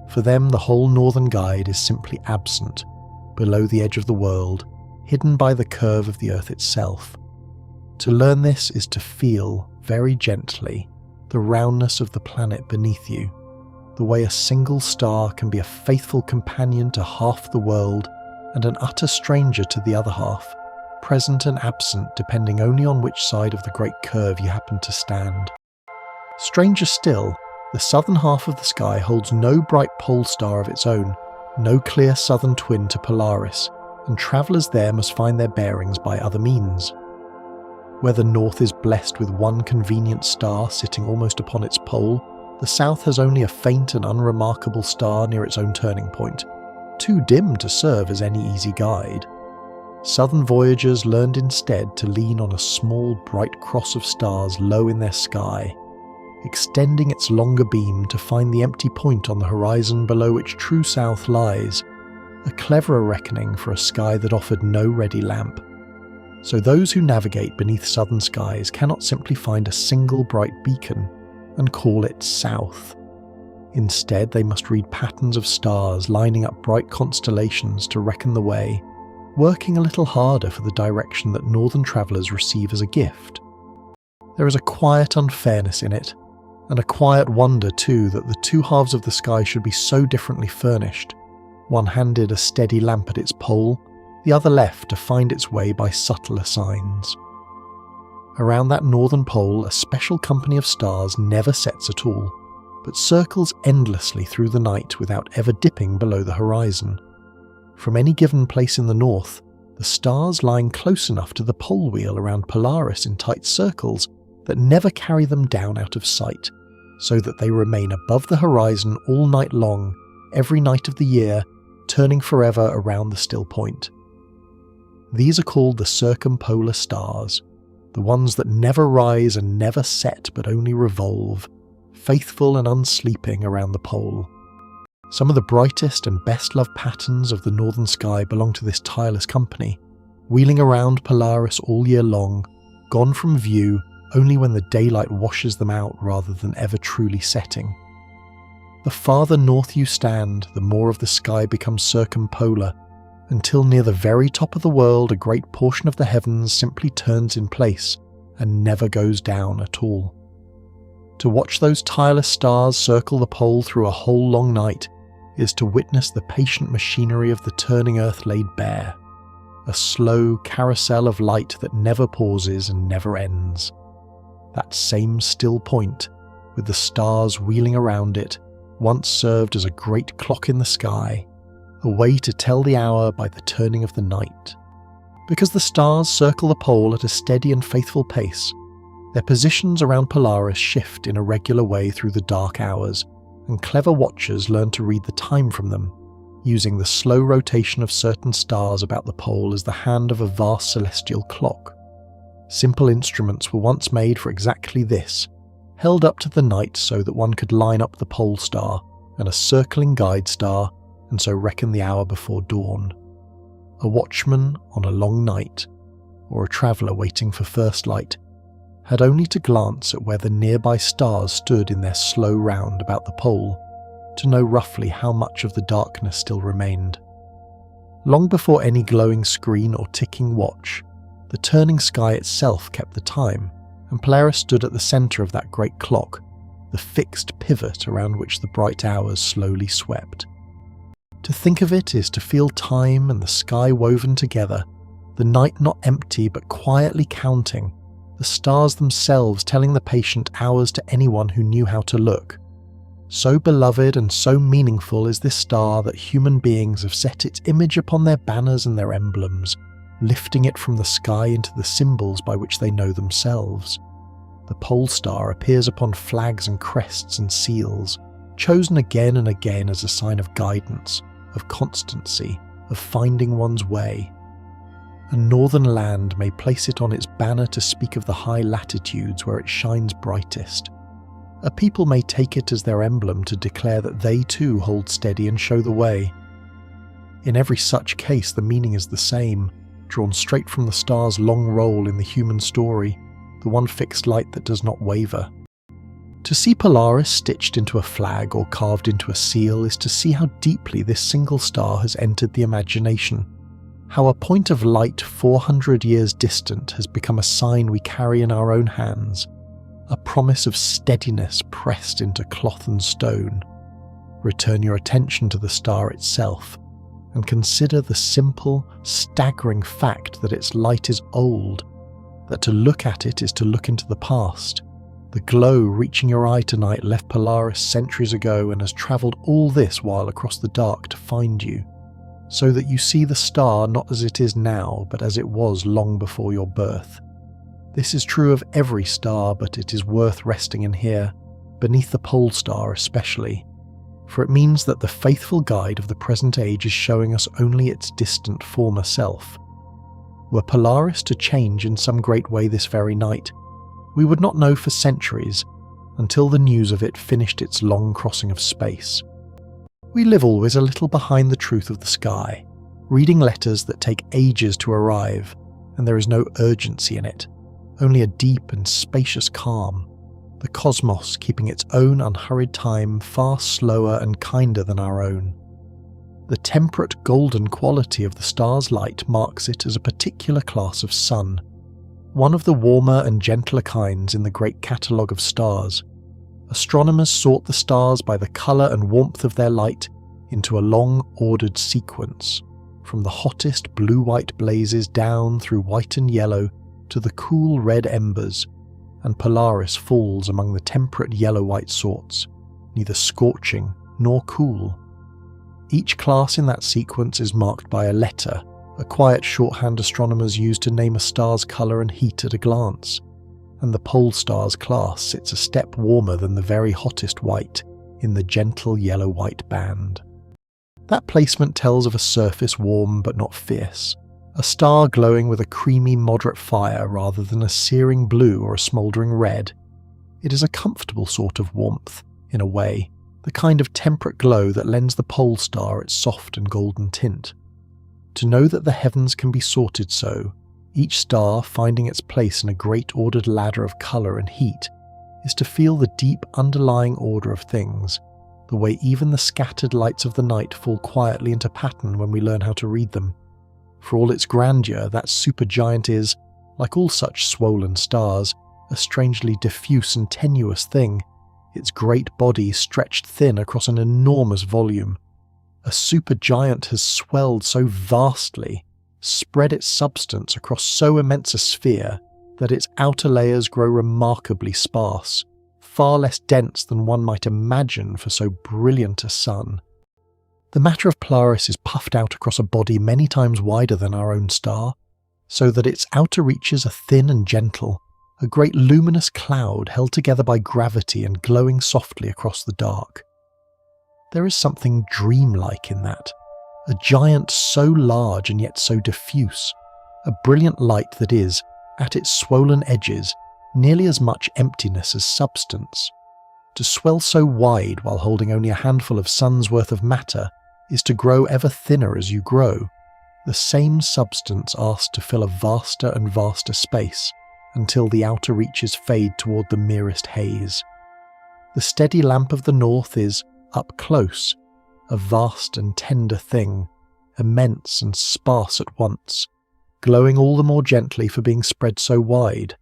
For them the whole northern guide is simply absent, below the edge of the world, hidden by the curve of the earth itself. To learn this is to feel, very gently, the roundness of the planet beneath you, the way a single star can be a faithful companion to half the world and an utter stranger to the other half, present and absent depending only on which side of the great curve you happen to stand. Stranger still, the southern half of the sky holds no bright pole star of its own, no clear southern twin to Polaris, and travellers there must find their bearings by other means. Where the north is blessed with one convenient star sitting almost upon its pole, the south has only a faint and unremarkable star near its own turning point, too dim to serve as any easy guide. Southern voyagers learned instead to lean on a small bright cross of stars low in their sky, extending its longer beam to find the empty point on the horizon below which true south lies, a cleverer reckoning for a sky that offered no ready lamp. So those who navigate beneath southern skies cannot simply find a single bright beacon and call it south. Instead, they must read patterns of stars lining up bright constellations to reckon the way, working a little harder for the direction that northern travellers receive as a gift. There is a quiet unfairness in it, and a quiet wonder too that the two halves of the sky should be so differently furnished, one handed a steady lamp at its pole, the other left to find its way by subtler signs. Around that northern pole a special company of stars never sets at all, but circles endlessly through the night without ever dipping below the horizon. From any given place in the north, the stars lying close enough to the pole wheel around Polaris in tight circles that never carry them down out of sight, so that they remain above the horizon all night long, every night of the year, turning forever around the still point. These are called the circumpolar stars, the ones that never rise and never set but only revolve, faithful and unsleeping around the pole. Some of the brightest and best-loved patterns of the northern sky belong to this tireless company, wheeling around Polaris all year long, gone from view only when the daylight washes them out rather than ever truly setting. The farther north you stand, the more of the sky becomes circumpolar, until near the very top of the world a great portion of the heavens simply turns in place and never goes down at all. To watch those tireless stars circle the pole through a whole long night is to witness the patient machinery of the turning earth laid bare, a slow carousel of light that never pauses and never ends. That same still point, with the stars wheeling around it, once served as a great clock in the sky, a way to tell the hour by the turning of the night. Because the stars circle the pole at a steady and faithful pace, Their positions around Polaris shift in a regular way through the dark hours, and clever watchers learn to read the time from them, using the slow rotation of certain stars about the pole as the hand of a vast celestial clock. Simple instruments were once made for exactly this, held up to the night so that one could line up the pole star and a circling guide star and so reckon the hour before dawn. A watchman on a long night, or a traveller waiting for first light, had only to glance at where the nearby stars stood in their slow round about the pole to know roughly how much of the darkness still remained. Long before any glowing screen or ticking watch, the turning sky itself kept the time, and Polaris stood at the centre of that great clock, the fixed pivot around which the bright hours slowly swept. To think of it is to feel time and the sky woven together, the night not empty but quietly counting, the stars themselves telling the patient hours to anyone who knew how to look. So beloved and so meaningful is this star that human beings have set its image upon their banners and their emblems, lifting it from the sky into the symbols by which they know themselves. The pole star appears upon flags and crests and seals, chosen again and again as a sign of guidance, of constancy, of finding one's way. A northern land may place it on its banner to speak of the high latitudes where it shines brightest. A people may take it as their emblem to declare that they too hold steady and show the way. In every such case the meaning is the same, drawn straight from the star's long role in the human story, the one fixed light that does not waver. To see Polaris stitched into a flag or carved into a seal is to see how deeply this single star has entered the imagination, how a point of light 400 years distant has become a sign we carry in our own hands, a promise of steadiness pressed into cloth and stone. Return your attention to the star itself, and consider the simple, staggering fact that its light is old, that to look at it is to look into the past. The glow reaching your eye tonight left Polaris centuries ago and has travelled all this while across the dark to find you, so that you see the star not as it is now, but as it was long before your birth. This is true of every star, but it is worth resting in here, beneath the pole star especially, for it means that the faithful guide of the present age is showing us only its distant former self. Were Polaris to change in some great way this very night, we would not know for centuries, until the news of it finished its long crossing of space. We live always a little behind the truth of the sky, reading letters that take ages to arrive, and there is no urgency in it, only a deep and spacious calm, the cosmos keeping its own unhurried time far slower and kinder than our own. The temperate golden quality of the star's light marks it as a particular class of sun, one of the warmer and gentler kinds in the great catalogue of stars. Astronomers sort the stars by the colour and warmth of their light into a long ordered sequence, from the hottest blue-white blazes down through white and yellow to the cool red embers, and Polaris falls among the temperate yellow-white sorts, neither scorching nor cool. Each class in that sequence is marked by a letter, a quiet shorthand astronomers use to name a star's colour and heat at a glance, and the pole star's class sits a step warmer than the very hottest white in the gentle yellow-white band. That placement tells of a surface warm but not fierce, a star glowing with a creamy moderate fire rather than a searing blue or a smouldering red. It is a comfortable sort of warmth, in a way, the kind of temperate glow that lends the pole star its soft and golden tint. To know that the heavens can be sorted so, each star finding its place in a great ordered ladder of colour and heat, is to feel the deep underlying order of things, the way even the scattered lights of the night fall quietly into pattern when we learn how to read them. For all its grandeur, that supergiant is, like all such swollen stars, a strangely diffuse and tenuous thing, its great body stretched thin across an enormous volume. A supergiant has swelled so vastly, spread its substance across so immense a sphere, that its outer layers grow remarkably sparse, far less dense than one might imagine for so brilliant a sun. The matter of Polaris is puffed out across a body many times wider than our own star, so that its outer reaches are thin and gentle, a great luminous cloud held together by gravity and glowing softly across the dark. There is something dreamlike in that, a giant so large and yet so diffuse, a brilliant light that is, at its swollen edges, nearly as much emptiness as substance. To swell so wide while holding only a handful of sun's worth of matter is to grow ever thinner as you grow, the same substance asked to fill a vaster and vaster space until the outer reaches fade toward the merest haze. The steady lamp of the north is, up close, a vast and tender thing, immense and sparse at once, glowing all the more gently for being spread so wide.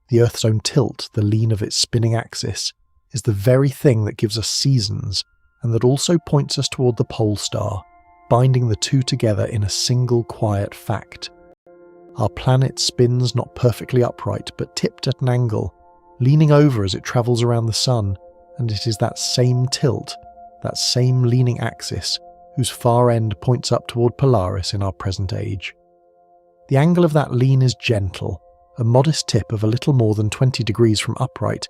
The Earth's own tilt, the lean of its spinning axis, is the very thing that gives us seasons, and that also points us toward the pole star, binding the two together in a single quiet fact. Our planet spins not perfectly upright, but tipped at an angle, leaning over as it travels around the sun, and it is that same tilt, that same leaning axis, whose far end points up toward Polaris in our present age. The angle of that lean is gentle, a modest tip of a little more than 20 degrees from upright,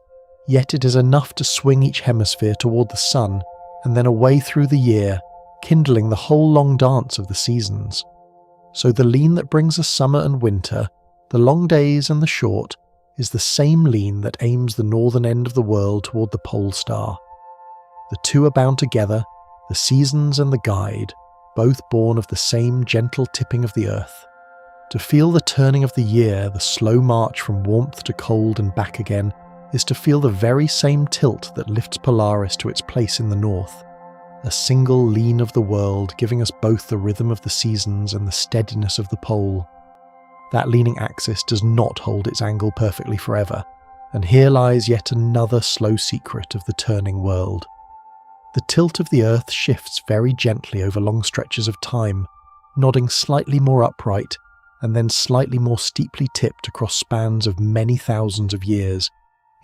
yet it is enough to swing each hemisphere toward the sun, and then away through the year, kindling the whole long dance of the seasons. So the lean that brings us summer and winter, the long days and the short, is the same lean that aims the northern end of the world toward the pole star. The two are bound together, the seasons and the guide, both born of the same gentle tipping of the earth. To feel the turning of the year, the slow march from warmth to cold and back again, is to feel the very same tilt that lifts Polaris to its place in the north. A single lean of the world, giving us both the rhythm of the seasons and the steadiness of the pole. That leaning axis does not hold its angle perfectly forever, and here lies yet another slow secret of the turning world. The tilt of the earth shifts very gently over long stretches of time, nodding slightly more upright, and then slightly more steeply tipped across spans of many thousands of years,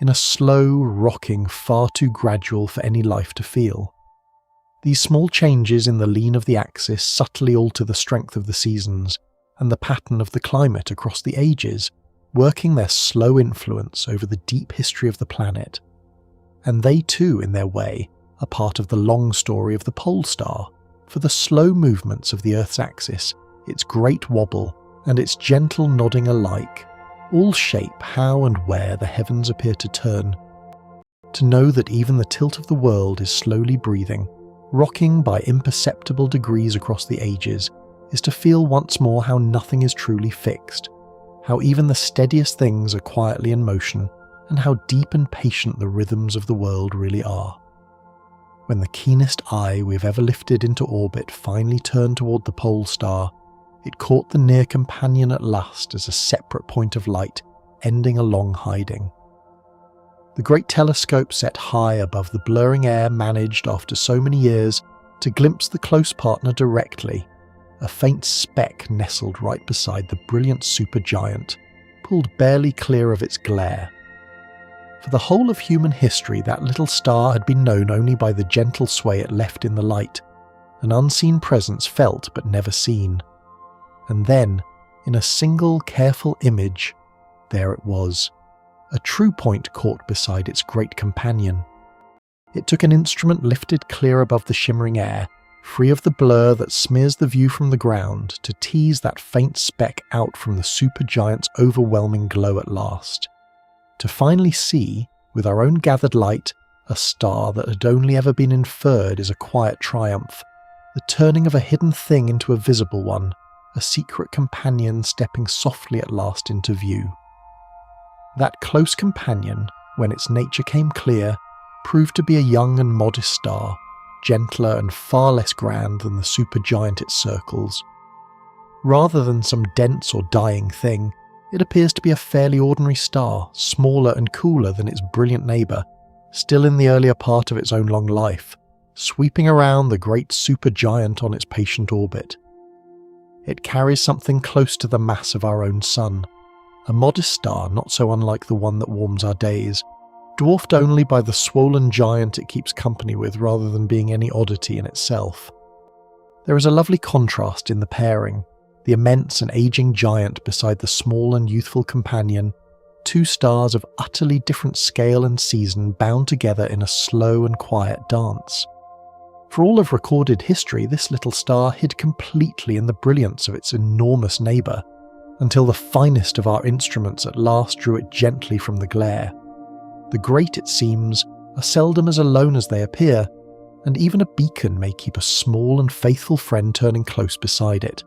in a slow, rocking far too gradual for any life to feel. These small changes in the lean of the axis subtly alter the strength of the seasons and the pattern of the climate across the ages, working their slow influence over the deep history of the planet. And they too, in their way, are part of the long story of the pole star, for the slow movements of the Earth's axis, its great wobble, and its gentle nodding alike, all shape how and where the heavens appear to turn. To know that even the tilt of the world is slowly breathing, rocking by imperceptible degrees across the ages, is to feel once more how nothing is truly fixed, how even the steadiest things are quietly in motion, and how deep and patient the rhythms of the world really are. When the keenest eye we've ever lifted into orbit finally turned toward the pole star, it caught the near companion at last as a separate point of light, ending a long hiding. The great telescope set high above the blurring air managed, after so many years, to glimpse the close partner directly, a faint speck nestled right beside the brilliant supergiant, pulled barely clear of its glare. For the whole of human history, that little star had been known only by the gentle sway it left in the light, an unseen presence felt but never seen. And then, in a single careful image, there it was, a true point caught beside its great companion. It took an instrument lifted clear above the shimmering air, free of the blur that smears the view from the ground, to tease that faint speck out from the supergiant's overwhelming glow at last. To finally see, with our own gathered light, a star that had only ever been inferred is a quiet triumph, the turning of a hidden thing into a visible one, a secret companion stepping softly at last into view. That close companion, when its nature came clear, proved to be a young and modest star, gentler and far less grand than the supergiant it circles. Rather than some dense or dying thing, it appears to be a fairly ordinary star, smaller and cooler than its brilliant neighbour, still in the earlier part of its own long life, sweeping around the great supergiant on its patient orbit. It carries something close to the mass of our own sun, a modest star not so unlike the one that warms our days, dwarfed only by the swollen giant it keeps company with rather than being any oddity in itself. There is a lovely contrast in the pairing, the immense and aging giant beside the small and youthful companion, two stars of utterly different scale and season bound together in a slow and quiet dance. For all of recorded history, this little star hid completely in the brilliance of its enormous neighbour, until the finest of our instruments at last drew it gently from the glare. The great, it seems, are seldom as alone as they appear, and even a beacon may keep a small and faithful friend turning close beside it.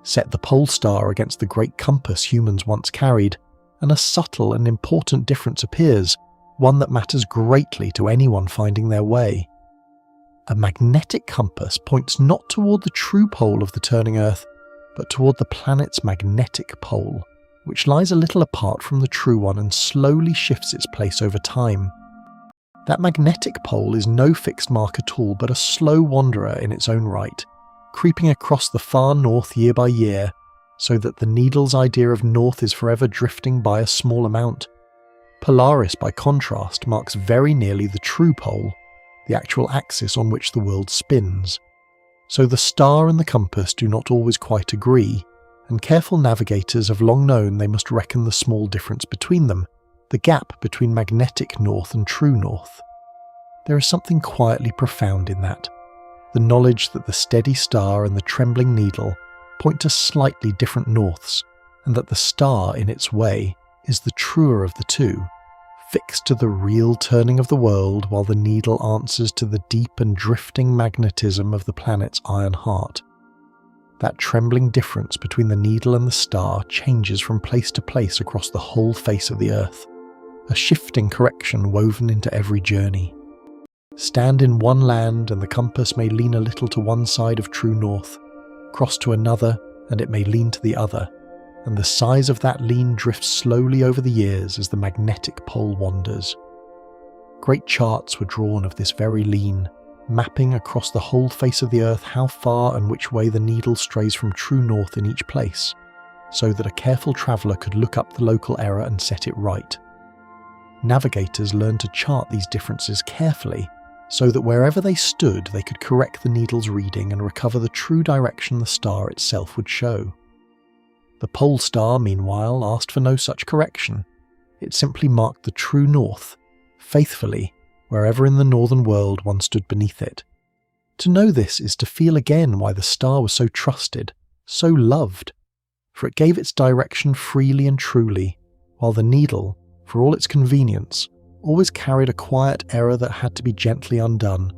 Set the pole star against the great compass humans once carried, and a subtle and important difference appears, one that matters greatly to anyone finding their way. A magnetic compass points not toward the true pole of the turning Earth, but toward the planet's magnetic pole, which lies a little apart from the true one and slowly shifts its place over time. That magnetic pole is no fixed mark at all, but a slow wanderer in its own right, creeping across the far north year by year, so that the needle's idea of north is forever drifting by a small amount. Polaris, by contrast, marks very nearly the true pole, the actual axis on which the world spins. So the star and the compass do not always quite agree, and careful navigators have long known they must reckon the small difference between them, the gap between magnetic north and true north. There is something quietly profound in that, the knowledge that the steady star and the trembling needle point to slightly different norths, and that the star, in its way, is the truer of the two, fixed to the real turning of the world, while the needle answers to the deep and drifting magnetism of the planet's iron heart. That trembling difference between the needle and the star changes from place to place across the whole face of the Earth, a shifting correction woven into every journey. Stand in one land and the compass may lean a little to one side of true north, cross to another and it may lean to the other, and the size of that lean drifts slowly over the years as the magnetic pole wanders. Great charts were drawn of this very lean, mapping across the whole face of the Earth how far and which way the needle strays from true north in each place, so that a careful traveller could look up the local error and set it right. Navigators learned to chart these differences carefully, so that wherever they stood they could correct the needle's reading and recover the true direction the star itself would show. The pole star, meanwhile, asked for no such correction. It simply marked the true north, faithfully, wherever in the northern world one stood beneath it. To know this is to feel again why the star was so trusted, so loved, for it gave its direction freely and truly, while the needle, for all its convenience, always carried a quiet error that had to be gently undone.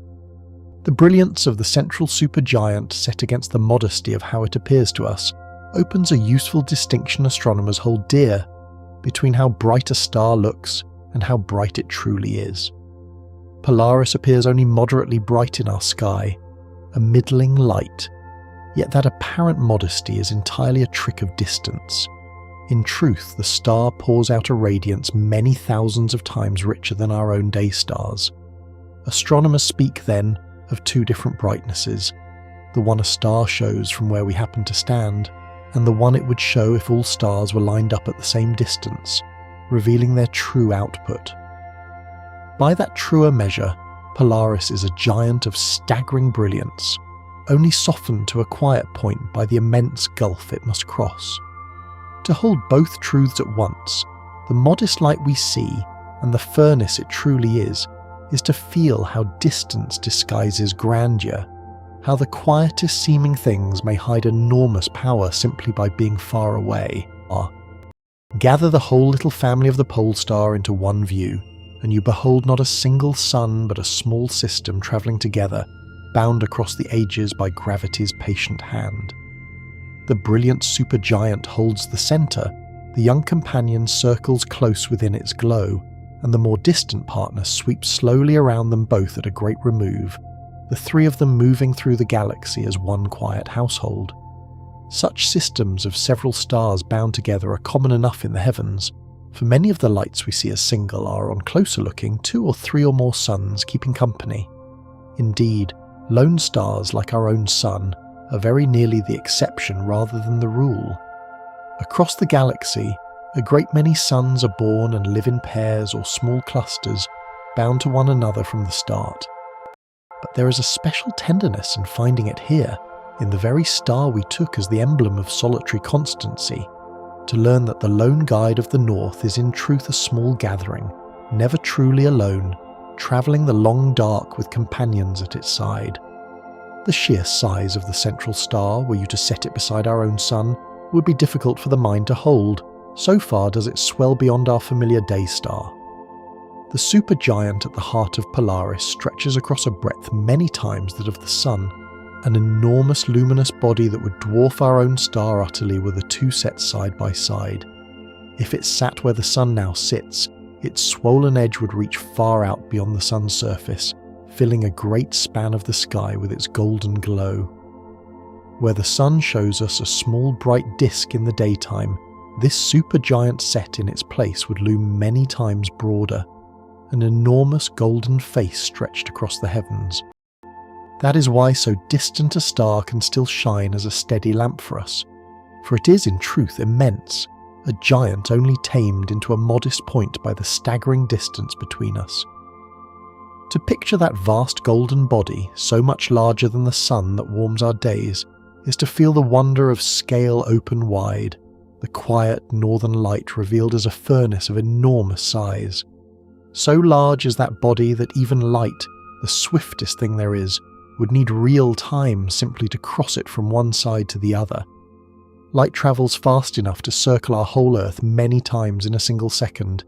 The brilliance of the central supergiant set against the modesty of how it appears to us opens a useful distinction astronomers hold dear between how bright a star looks and how bright it truly is. Polaris appears only moderately bright in our sky, a middling light, yet that apparent modesty is entirely a trick of distance. In truth, the star pours out a radiance many thousands of times richer than our own day stars. Astronomers speak, then, of two different brightnesses, the one a star shows from where we happen to stand, and the one it would show if all stars were lined up at the same distance, revealing their true output. By that truer measure, Polaris is a giant of staggering brilliance, only softened to a quiet point by the immense gulf it must cross. To hold both truths at once, the modest light we see and the furnace it truly is to feel how distance disguises grandeur, how the quietest seeming things may hide enormous power simply by being far away. Gather the whole little family of the pole star into one view, and you behold not a single sun but a small system travelling together, bound across the ages by gravity's patient hand. The brilliant supergiant holds the centre, the young companion circles close within its glow, and the more distant partner sweeps slowly around them both at a great remove, the three of them moving through the galaxy as one quiet household. Such systems of several stars bound together are common enough in the heavens, for many of the lights we see as single are, on closer looking, 2 or 3 or more suns keeping company. Indeed, lone stars like our own sun are very nearly the exception rather than the rule. Across the galaxy, a great many suns are born and live in pairs or small clusters, bound to one another from the start. But there is a special tenderness in finding it here, in the very star we took as the emblem of solitary constancy, to learn that the lone guide of the north is in truth a small gathering, never truly alone, travelling the long dark with companions at its side. The sheer size of the central star, were you to set it beside our own sun, would be difficult for the mind to hold, so far does it swell beyond our familiar day star. The supergiant at the heart of Polaris stretches across a breadth many times that of the sun, an enormous luminous body that would dwarf our own star utterly were the two set side by side. If it sat where the sun now sits, its swollen edge would reach far out beyond the sun's surface, filling a great span of the sky with its golden glow. Where the sun shows us a small bright disk in the daytime, this supergiant set in its place would loom many times broader, an enormous golden face stretched across the heavens. That is why so distant a star can still shine as a steady lamp for us, for it is in truth immense, a giant only tamed into a modest point by the staggering distance between us. To picture that vast golden body, so much larger than the sun that warms our days, is to feel the wonder of scale open wide, the quiet northern light revealed as a furnace of enormous size. So large is that body that even light, the swiftest thing there is, would need real time simply to cross it from one side to the other. Light travels fast enough to circle our whole Earth many times in a single second,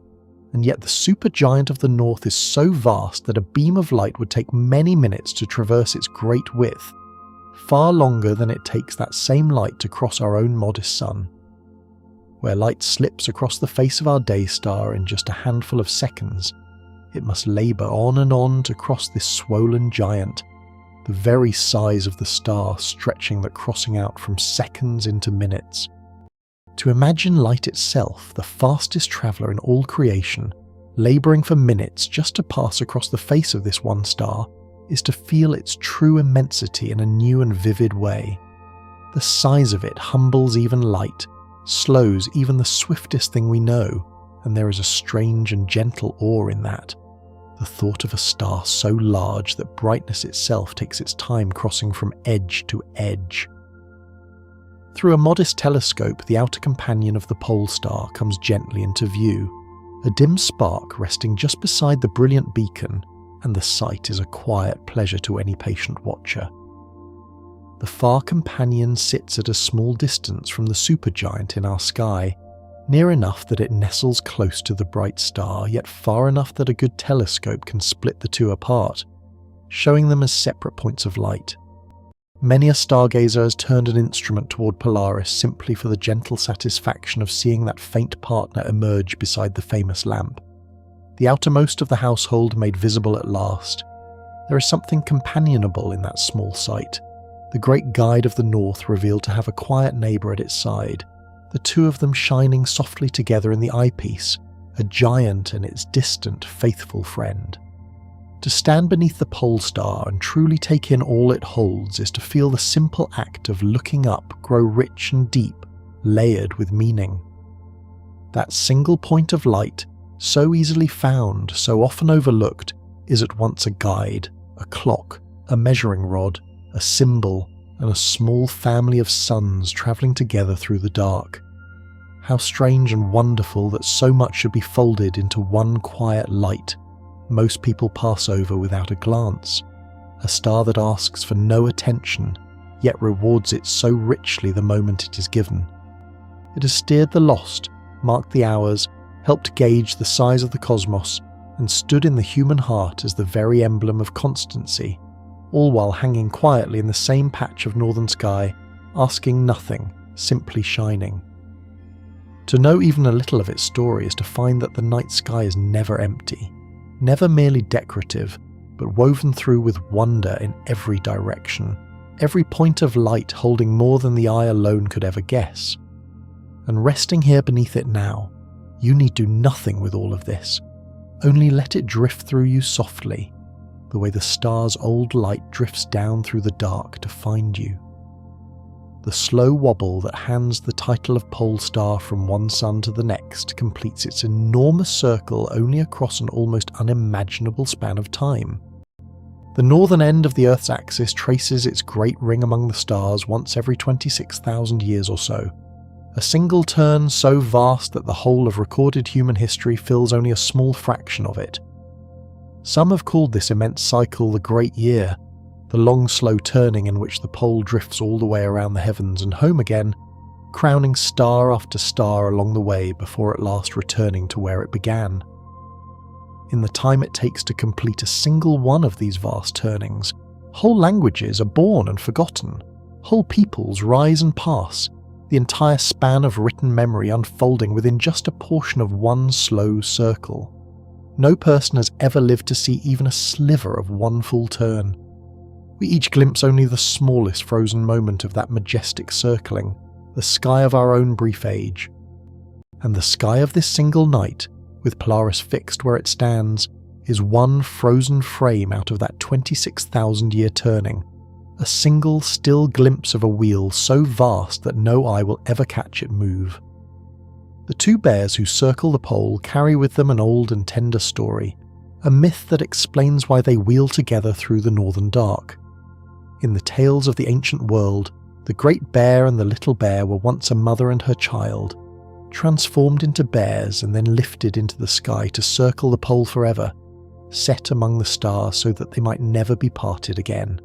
and yet the supergiant of the north is so vast that a beam of light would take many minutes to traverse its great width, far longer than it takes that same light to cross our own modest sun. Where light slips across the face of our day star in just a handful of seconds, it must labour on and on to cross this swollen giant, the very size of the star stretching that crossing out from seconds into minutes. To imagine light itself, the fastest traveller in all creation, labouring for minutes just to pass across the face of this one star, is to feel its true immensity in a new and vivid way. The size of it humbles even light, slows even the swiftest thing we know, and there is a strange and gentle awe in that. The thought of a star so large that brightness itself takes its time crossing from edge to edge. Through a modest telescope, the outer companion of the pole star comes gently into view, a dim spark resting just beside the brilliant beacon, and the sight is a quiet pleasure to any patient watcher. The far companion sits at a small distance from the supergiant in our sky, near enough that it nestles close to the bright star, yet far enough that a good telescope can split the two apart, showing them as separate points of light. Many a stargazer has turned an instrument toward Polaris simply for the gentle satisfaction of seeing that faint partner emerge beside the famous lamp. The outermost of the household made visible at last. There is something companionable in that small sight, the great guide of the north revealed to have a quiet neighbour at its side, the two of them shining softly together in the eyepiece, a giant and its distant, faithful friend. To stand beneath the pole star and truly take in all it holds is to feel the simple act of looking up grow rich and deep, layered with meaning. That single point of light, so easily found, so often overlooked, is at once a guide, a clock, a measuring rod, a symbol, and a small family of suns travelling together through the dark. How strange and wonderful that so much should be folded into one quiet light most people pass over without a glance, a star that asks for no attention, yet rewards it so richly the moment it is given. It has steered the lost, marked the hours, helped gauge the size of the cosmos, and stood in the human heart as the very emblem of constancy, all while hanging quietly in the same patch of northern sky, asking nothing, simply shining. To know even a little of its story is to find that the night sky is never empty, never merely decorative, but woven through with wonder in every direction, every point of light holding more than the eye alone could ever guess. And resting here beneath it now, you need do nothing with all of this, only let it drift through you softly, the way the star's old light drifts down through the dark to find you. The slow wobble that hands the title of pole star from one sun to the next completes its enormous circle only across an almost unimaginable span of time. The northern end of the Earth's axis traces its great ring among the stars once every 26,000 years or so, a single turn so vast that the whole of recorded human history fills only a small fraction of it. Some have called this immense cycle the Great Year, the long slow turning in which the pole drifts all the way around the heavens and home again, crowning star after star along the way before at last returning to where it began. In the time it takes to complete a single one of these vast turnings, whole languages are born and forgotten, whole peoples rise and pass, the entire span of written memory unfolding within just a portion of one slow circle. No person has ever lived to see even a sliver of one full turn. We each glimpse only the smallest frozen moment of that majestic circling, the sky of our own brief age. And the sky of this single night, with Polaris fixed where it stands, is one frozen frame out of that 26,000-year turning, a single still glimpse of a wheel so vast that no eye will ever catch it move. The two bears who circle the pole carry with them an old and tender story, a myth that explains why they wheel together through the northern dark. In the tales of the ancient world, the great bear and the little bear were once a mother and her child, transformed into bears and then lifted into the sky to circle the pole forever, set among the stars so that they might never be parted again.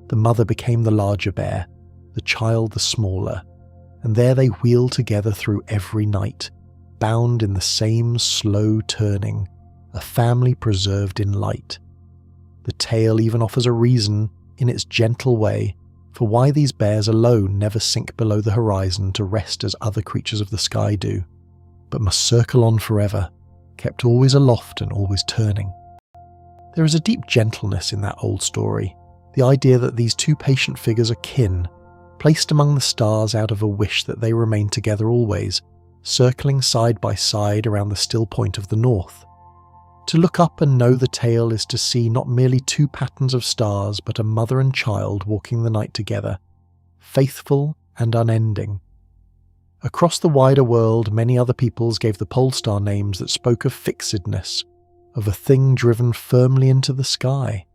The mother became the larger bear, the child the smaller, and there they wheel together through every night, bound in the same slow turning, a family preserved in light. The tale even offers a reason, in its gentle way, for why these bears alone never sink below the horizon to rest as other creatures of the sky do, but must circle on forever, kept always aloft and always turning. There is a deep gentleness in that old story, the idea that these two patient figures are kin, placed among the stars out of a wish that they remain together always, circling side by side around the still point of the north. To look up and know the tale is to see not merely two patterns of stars, but a mother and child walking the night together, faithful and unending. Across the wider world, many other peoples gave the pole star names that spoke of fixedness, of a thing driven firmly into the sky.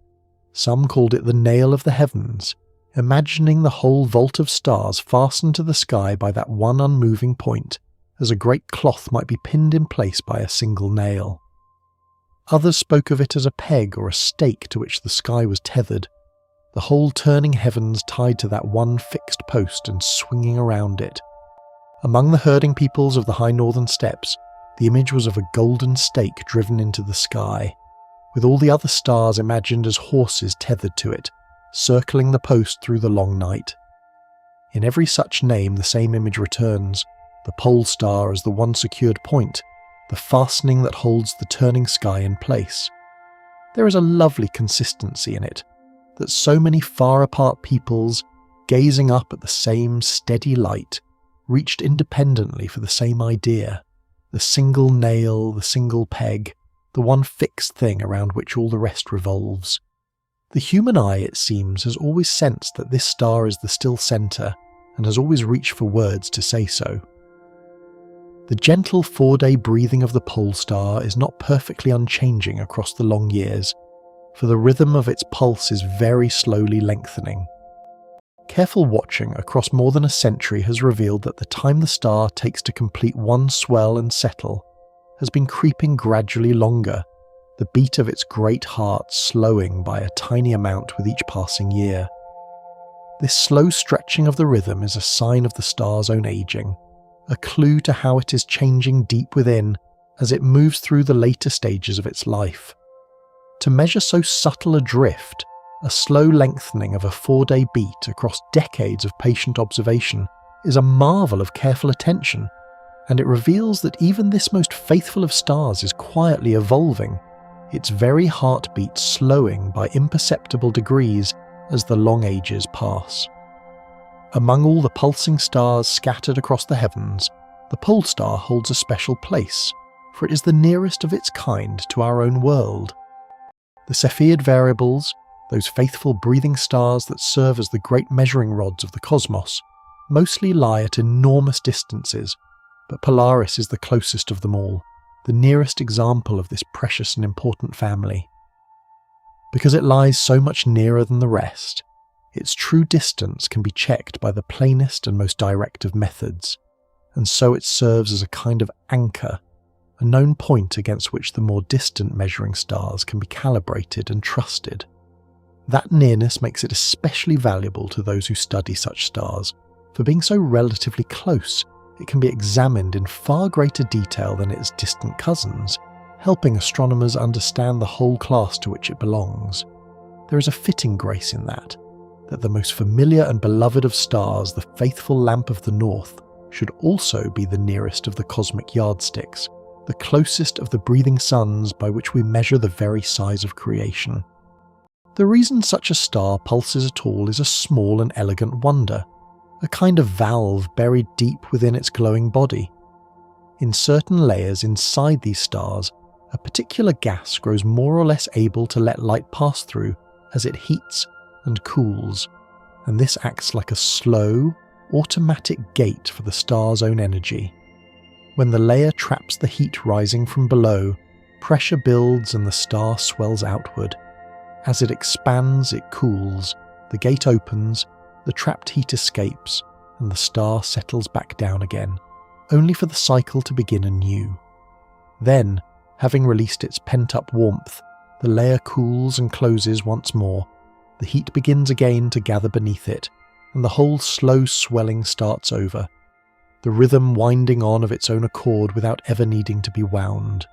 Some called it the nail of the heavens, imagining the whole vault of stars fastened to the sky by that one unmoving point, as a great cloth might be pinned in place by a single nail. Others spoke of it as a peg or a stake to which the sky was tethered, the whole turning heavens tied to that one fixed post and swinging around it. Among the herding peoples of the high northern steppes, the image was of a golden stake driven into the sky, with all the other stars imagined as horses tethered to it, circling the post through the long night. In every such name the same image returns, the pole star as the one secured point, the fastening that holds the turning sky in place. There is a lovely consistency in it, that so many far apart peoples, gazing up at the same steady light, reached independently for the same idea, the single nail, the single peg, the one fixed thing around which all the rest revolves. The human eye, it seems, has always sensed that this star is the still centre, and has always reached for words to say so. The gentle 4-day breathing of the pole star is not perfectly unchanging across the long years, for the rhythm of its pulse is very slowly lengthening. Careful watching across more than a century has revealed that the time the star takes to complete one swell and settle has been creeping gradually longer, the beat of its great heart slowing by a tiny amount with each passing year. This slow stretching of the rhythm is a sign of the star's own aging, a clue to how it is changing deep within as it moves through the later stages of its life. To measure so subtle a drift, a slow lengthening of a 4-day beat across decades of patient observation, is a marvel of careful attention, and it reveals that even this most faithful of stars is quietly evolving, its very heartbeat slowing by imperceptible degrees as the long ages pass. Among all the pulsing stars scattered across the heavens, the pole star holds a special place, for it is the nearest of its kind to our own world. The Cepheid variables, those faithful breathing stars that serve as the great measuring rods of the cosmos, mostly lie at enormous distances, but Polaris is the closest of them all, the nearest example of this precious and important family. Because it lies so much nearer than the rest, its true distance can be checked by the plainest and most direct of methods, and so it serves as a kind of anchor, a known point against which the more distant measuring stars can be calibrated and trusted. That nearness makes it especially valuable to those who study such stars, for being so relatively close, it can be examined in far greater detail than its distant cousins, helping astronomers understand the whole class to which it belongs. There is a fitting grace in that the most familiar and beloved of stars, the faithful lamp of the north, should also be the nearest of the cosmic yardsticks, the closest of the breathing suns by which we measure the very size of creation. The reason such a star pulses at all is a small and elegant wonder, a kind of valve buried deep within its glowing body. In certain layers inside these stars, a particular gas grows more or less able to let light pass through as it heats and cools, and this acts like a slow, automatic gate for the star's own energy. When the layer traps the heat rising from below, pressure builds and the star swells outward. As it expands, it cools, the gate opens, the trapped heat escapes, and the star settles back down again, only for the cycle to begin anew. Then, having released its pent-up warmth, the layer cools and closes once more, the heat begins again to gather beneath it, and the whole slow swelling starts over, the rhythm winding on of its own accord without ever needing to be wound.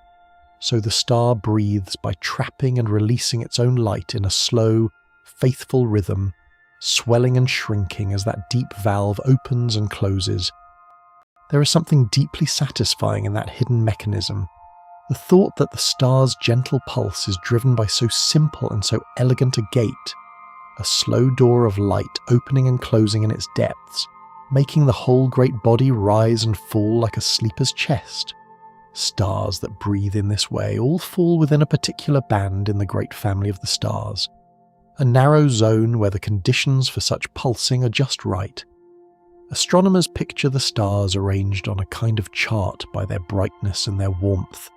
So the star breathes by trapping and releasing its own light in a slow, faithful rhythm, swelling and shrinking as that deep valve opens and closes. There is something deeply satisfying in that hidden mechanism. The thought that the star's gentle pulse is driven by so simple and so elegant a gate, a slow door of light opening and closing in its depths, making the whole great body rise and fall like a sleeper's chest. Stars that breathe in this way all fall within a particular band in the great family of the stars, a narrow zone where the conditions for such pulsing are just right. Astronomers picture the stars arranged on a kind of chart by their brightness and their warmth,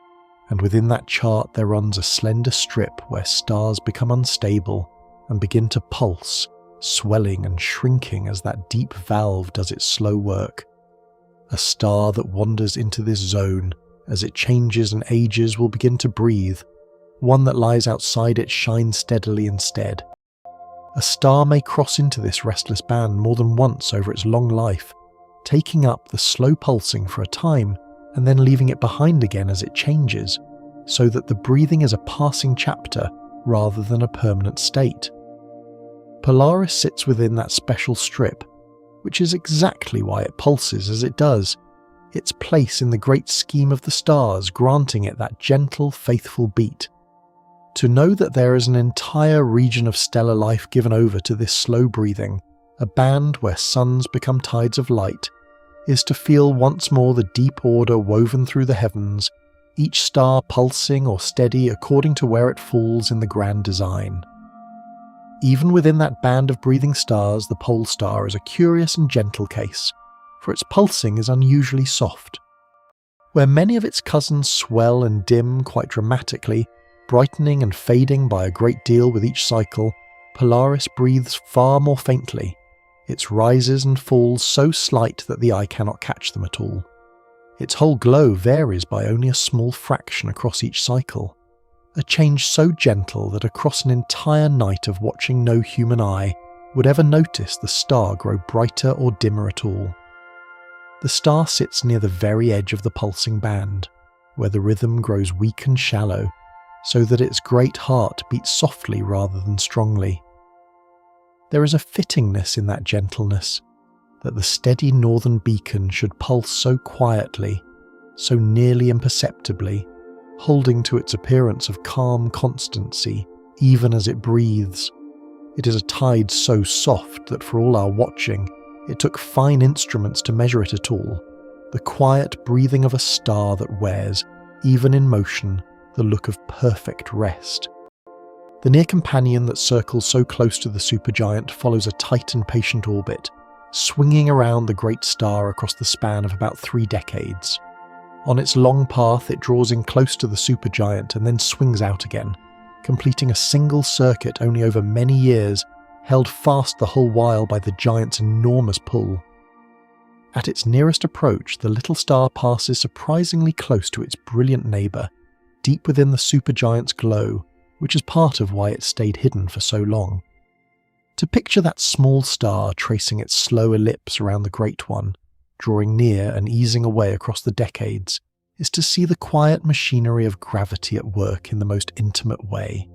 and within that chart there runs a slender strip where stars become unstable and begin to pulse, swelling and shrinking as that deep valve does its slow work. A star that wanders into this zone, as it changes and ages, will begin to breathe. One that lies outside it shines steadily instead. A star may cross into this restless band more than once over its long life, taking up the slow pulsing for a time and then leaving it behind again as it changes, so that the breathing is a passing chapter rather than a permanent state. Polaris sits within that special strip, which is exactly why it pulses as it does, its place in the great scheme of the stars granting it that gentle, faithful beat. To know that there is an entire region of stellar life given over to this slow breathing, a band where suns become tides of light, is to feel once more the deep order woven through the heavens, each star pulsing or steady according to where it falls in the grand design. Even within that band of breathing stars, the pole star is a curious and gentle case, for its pulsing is unusually soft. Where many of its cousins swell and dim quite dramatically, brightening and fading by a great deal with each cycle, Polaris breathes far more faintly, its rises and falls so slight that the eye cannot catch them at all. Its whole glow varies by only a small fraction across each cycle, a change so gentle that across an entire night of watching no human eye would ever notice the star grow brighter or dimmer at all. The star sits near the very edge of the pulsing band, where the rhythm grows weak and shallow, so that its great heart beats softly rather than strongly. There is a fittingness in that gentleness, that the steady northern beacon should pulse so quietly, so nearly imperceptibly, holding to its appearance of calm constancy, even as it breathes. It is a tide so soft that for all our watching, it took fine instruments to measure it at all, the quiet breathing of a star that wears, even in motion, the look of perfect rest. The near companion that circles so close to the supergiant follows a tight and patient orbit, swinging around the great star across the span of about 3 decades. On its long path, it draws in close to the supergiant and then swings out again, completing a single circuit only over many years, held fast the whole while by the giant's enormous pull. At its nearest approach, the little star passes surprisingly close to its brilliant neighbour, deep within the supergiant's glow, which is part of why it stayed hidden for so long. To picture that small star tracing its slow ellipse around the great one, drawing near and easing away across the decades, is to see the quiet machinery of gravity at work in the most intimate way.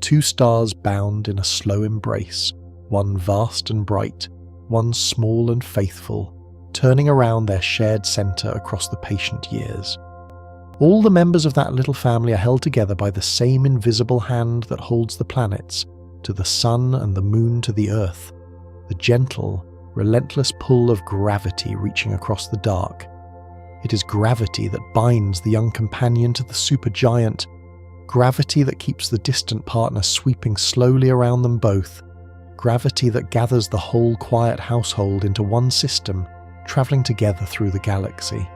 Two stars bound in a slow embrace, one vast and bright, one small and faithful, turning around their shared centre across the patient years. All the members of that little family are held together by the same invisible hand that holds the planets, to the sun and the moon to the earth, the gentle, relentless pull of gravity reaching across the dark. It is gravity that binds the young companion to the supergiant, gravity that keeps the distant partner sweeping slowly around them both, gravity that gathers the whole quiet household into one system, travelling together through the galaxy.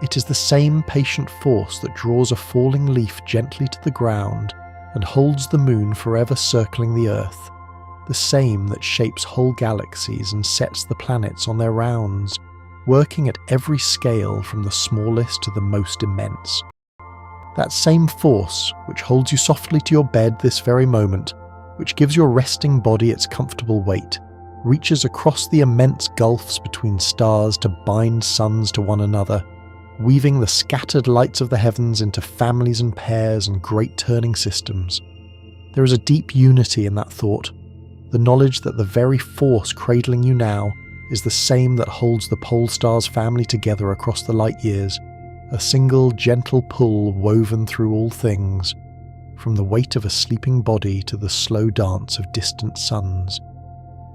It is the same patient force that draws a falling leaf gently to the ground and holds the moon forever circling the Earth, the same that shapes whole galaxies and sets the planets on their rounds, working at every scale from the smallest to the most immense. That same force which holds you softly to your bed this very moment, which gives your resting body its comfortable weight, reaches across the immense gulfs between stars to bind suns to one another, weaving the scattered lights of the heavens into families and pairs and great turning systems. There is a deep unity in that thought, the knowledge that the very force cradling you now is the same that holds the pole star's family together across the light years, a single gentle pull woven through all things, from the weight of a sleeping body to the slow dance of distant suns.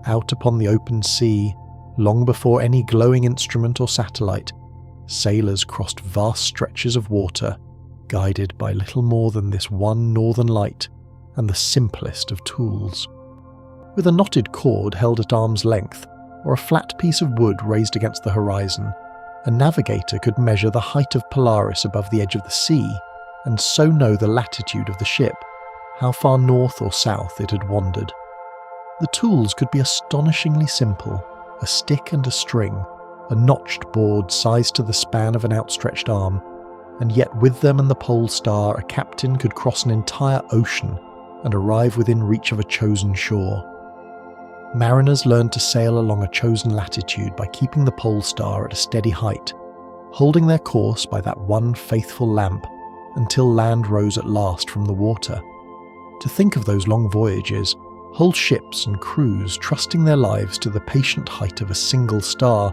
Out upon the open sea, long before any glowing instrument or satellite, sailors crossed vast stretches of water, guided by little more than this one northern light and the simplest of tools. With a knotted cord held at arm's length, or a flat piece of wood raised against the horizon, a navigator could measure the height of Polaris above the edge of the sea, and so know the latitude of the ship, how far north or south it had wandered. The tools could be astonishingly simple, a stick and a string, a notched board sized to the span of an outstretched arm, and yet with them and the pole star a captain could cross an entire ocean and arrive within reach of a chosen shore. Mariners learned to sail along a chosen latitude by keeping the pole star at a steady height, holding their course by that one faithful lamp until land rose at last from the water. To think of those long voyages, whole ships and crews trusting their lives to the patient height of a single star,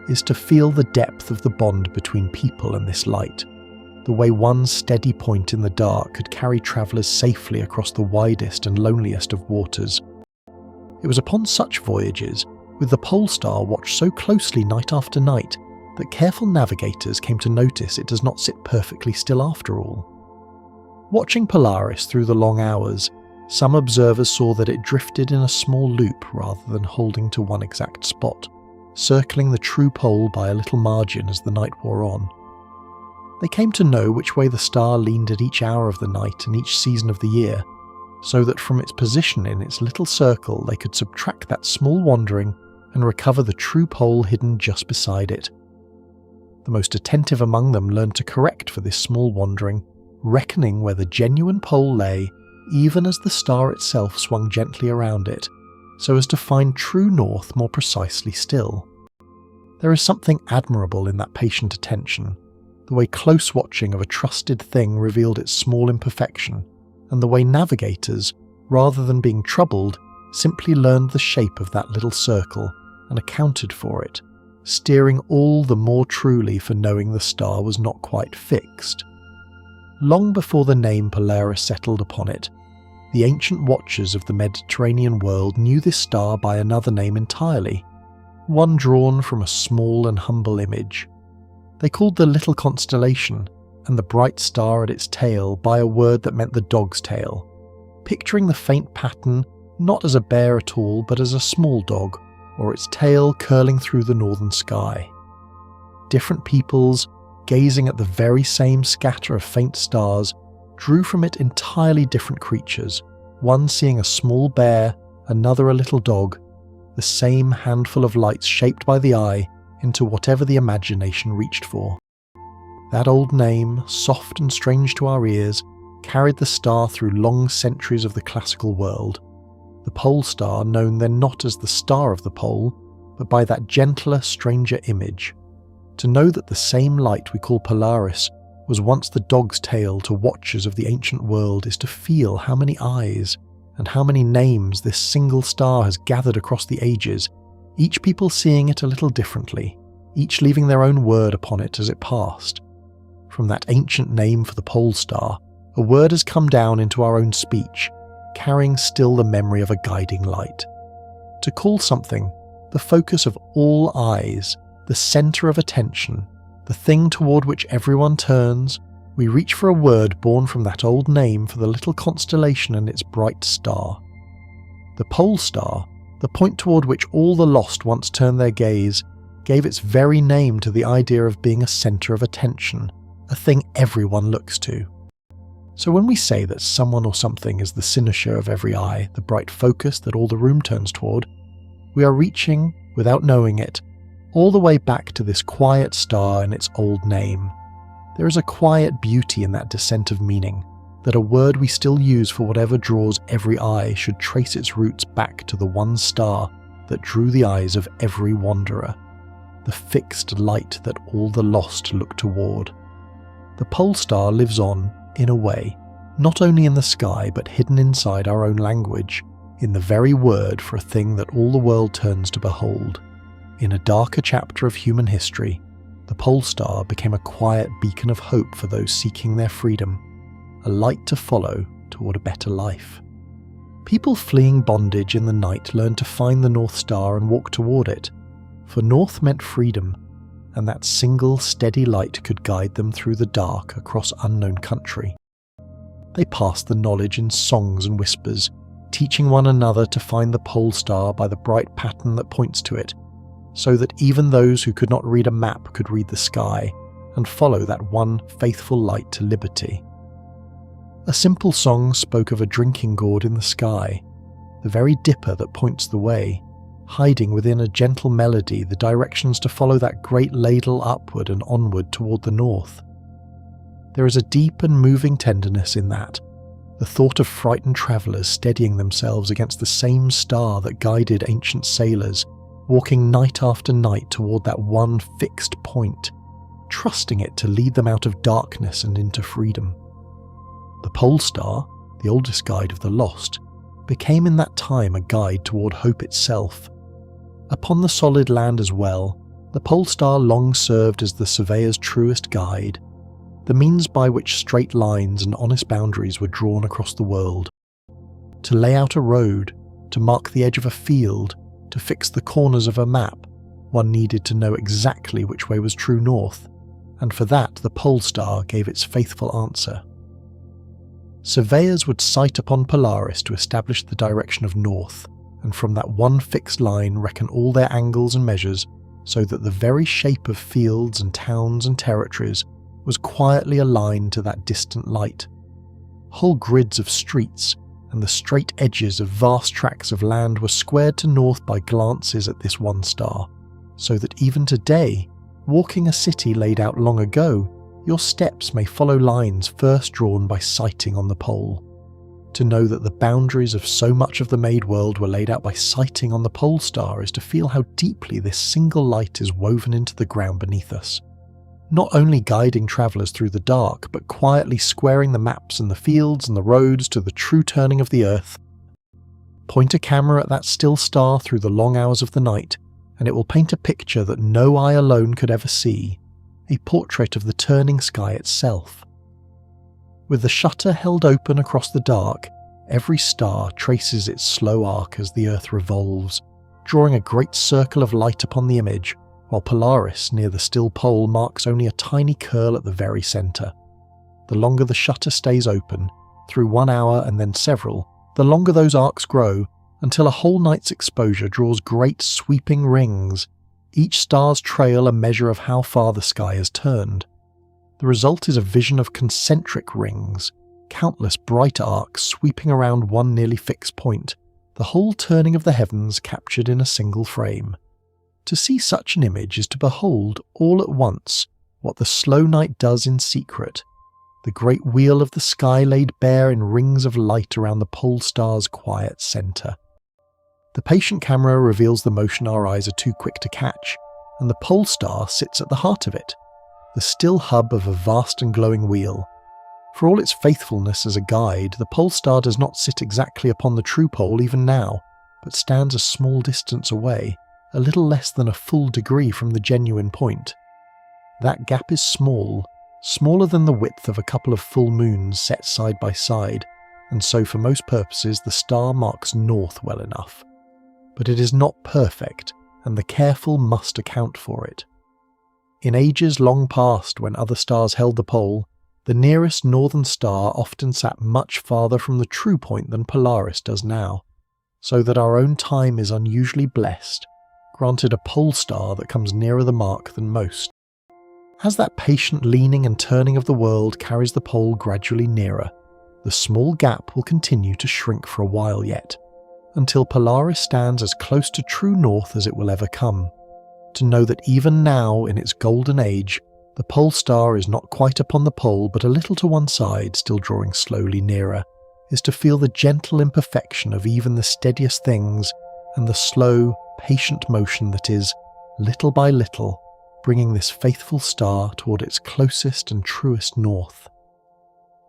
is to feel the depth of the bond between people and this light, the way one steady point in the dark could carry travellers safely across the widest and loneliest of waters. It was upon such voyages, with the pole star watched so closely night after night, that careful navigators came to notice it does not sit perfectly still after all. Watching Polaris through the long hours, some observers saw that it drifted in a small loop rather than holding to one exact spot, circling the true pole by a little margin as the night wore on. They came to know which way the star leaned at each hour of the night and each season of the year, so that from its position in its little circle they could subtract that small wandering and recover the true pole hidden just beside it. The most attentive among them learned to correct for this small wandering, reckoning where the genuine pole lay, even as the star itself swung gently around it, so as to find true north more precisely still. There is something admirable in that patient attention, the way close watching of a trusted thing revealed its small imperfection, and the way navigators, rather than being troubled, simply learned the shape of that little circle and accounted for it, steering all the more truly for knowing the star was not quite fixed. Long before the name Polaris settled upon it, the ancient watchers of the Mediterranean world knew this star by another name entirely, one drawn from a small and humble image. They called the little constellation, and the bright star at its tail, by a word that meant the dog's tail, picturing the faint pattern not as a bear at all but as a small dog, or its tail curling through the northern sky. Different peoples, gazing at the very same scatter of faint stars, drew from it entirely different creatures, one seeing a small bear, another a little dog, the same handful of lights shaped by the eye, into whatever the imagination reached for. That old name, soft and strange to our ears, carried the star through long centuries of the classical world. The pole star known then not as the star of the pole, but by that gentler, stranger image. To know that the same light we call Polaris was once the dog's tail to watchers of the ancient world is to feel how many eyes and how many names this single star has gathered across the ages, each people seeing it a little differently, each leaving their own word upon it as it passed. From that ancient name for the pole star, a word has come down into our own speech, carrying still the memory of a guiding light. To call something the focus of all eyes, the centre of attention, the thing toward which everyone turns, we reach for a word born from that old name for the little constellation and its bright star. The pole star, the point toward which all the lost once turned their gaze, gave its very name to the idea of being a centre of attention, a thing everyone looks to. So when we say that someone or something is the cynosure of every eye, the bright focus that all the room turns toward, we are reaching, without knowing it, all the way back to this quiet star and its old name. There is a quiet beauty in that descent of meaning, that a word we still use for whatever draws every eye should trace its roots back to the one star that drew the eyes of every wanderer, the fixed light that all the lost look toward. The pole star lives on, in a way, not only in the sky but hidden inside our own language, in the very word for a thing that all the world turns to behold. In a darker chapter of human history, the pole star became a quiet beacon of hope for those seeking their freedom, a light to follow toward a better life. People fleeing bondage in the night learned to find the North Star and walk toward it, for north meant freedom, and that single steady light could guide them through the dark across unknown country. They passed the knowledge in songs and whispers, teaching one another to find the pole star by the bright pattern that points to it, so that even those who could not read a map could read the sky and follow that one faithful light to liberty. A simple song spoke of a drinking gourd in the sky, the very dipper that points the way, hiding within a gentle melody the directions to follow that great ladle upward and onward toward the north. There is a deep and moving tenderness in that, the thought of frightened travellers steadying themselves against the same star that guided ancient sailors, walking night after night toward that one fixed point, trusting it to lead them out of darkness and into freedom. The pole star, the oldest guide of the lost, became in that time a guide toward hope itself. Upon the solid land as well, the pole star long served as the surveyor's truest guide, the means by which straight lines and honest boundaries were drawn across the world. To lay out a road, to mark the edge of a field, to fix the corners of a map, one needed to know exactly which way was true north, and for that the pole star gave its faithful answer. Surveyors would sight upon Polaris to establish the direction of north, and from that one fixed line reckon all their angles and measures, so that the very shape of fields and towns and territories was quietly aligned to that distant light. Whole grids of streets and the straight edges of vast tracts of land were squared to north by glances at this one star, so that even today, walking a city laid out long ago, your steps may follow lines first drawn by sighting on the pole. To know that the boundaries of so much of the made world were laid out by sighting on the pole star is to feel how deeply this single light is woven into the ground beneath us, not only guiding travellers through the dark, but quietly squaring the maps and the fields and the roads to the true turning of the earth. Point a camera at that still star through the long hours of the night, and it will paint a picture that no eye alone could ever see, a portrait of the turning sky itself. With the shutter held open across the dark, every star traces its slow arc as the earth revolves, drawing a great circle of light upon the image, while Polaris near the still pole marks only a tiny curl at the very centre. The longer the shutter stays open, through 1 hour and then several, the longer those arcs grow, until a whole night's exposure draws great sweeping rings, each star's trail a measure of how far the sky has turned. The result is a vision of concentric rings, countless bright arcs sweeping around one nearly fixed point, the whole turning of the heavens captured in a single frame. To see such an image is to behold all at once what the slow night does in secret, the great wheel of the sky laid bare in rings of light around the pole star's quiet centre. The patient camera reveals the motion our eyes are too quick to catch, and the pole star sits at the heart of it, the still hub of a vast and glowing wheel. For all its faithfulness as a guide, the pole star does not sit exactly upon the true pole even now, but stands a small distance away, a little less than a full degree from the genuine point. That gap is small, smaller than the width of a couple of full moons set side by side, and so for most purposes the star marks north well enough. But it is not perfect, and the careful must account for it. In ages long past, when other stars held the pole, the nearest northern star often sat much farther from the true point than Polaris does now, so that our own time is unusually blessed, granted a pole star that comes nearer the mark than most. As that patient leaning and turning of the world carries the pole gradually nearer, the small gap will continue to shrink for a while yet, until Polaris stands as close to true north as it will ever come. To know that even now, in its golden age, the pole star is not quite upon the pole but a little to one side, still drawing slowly nearer, is to feel the gentle imperfection of even the steadiest things and the slow, patient motion that is, little by little, bringing this faithful star toward its closest and truest north.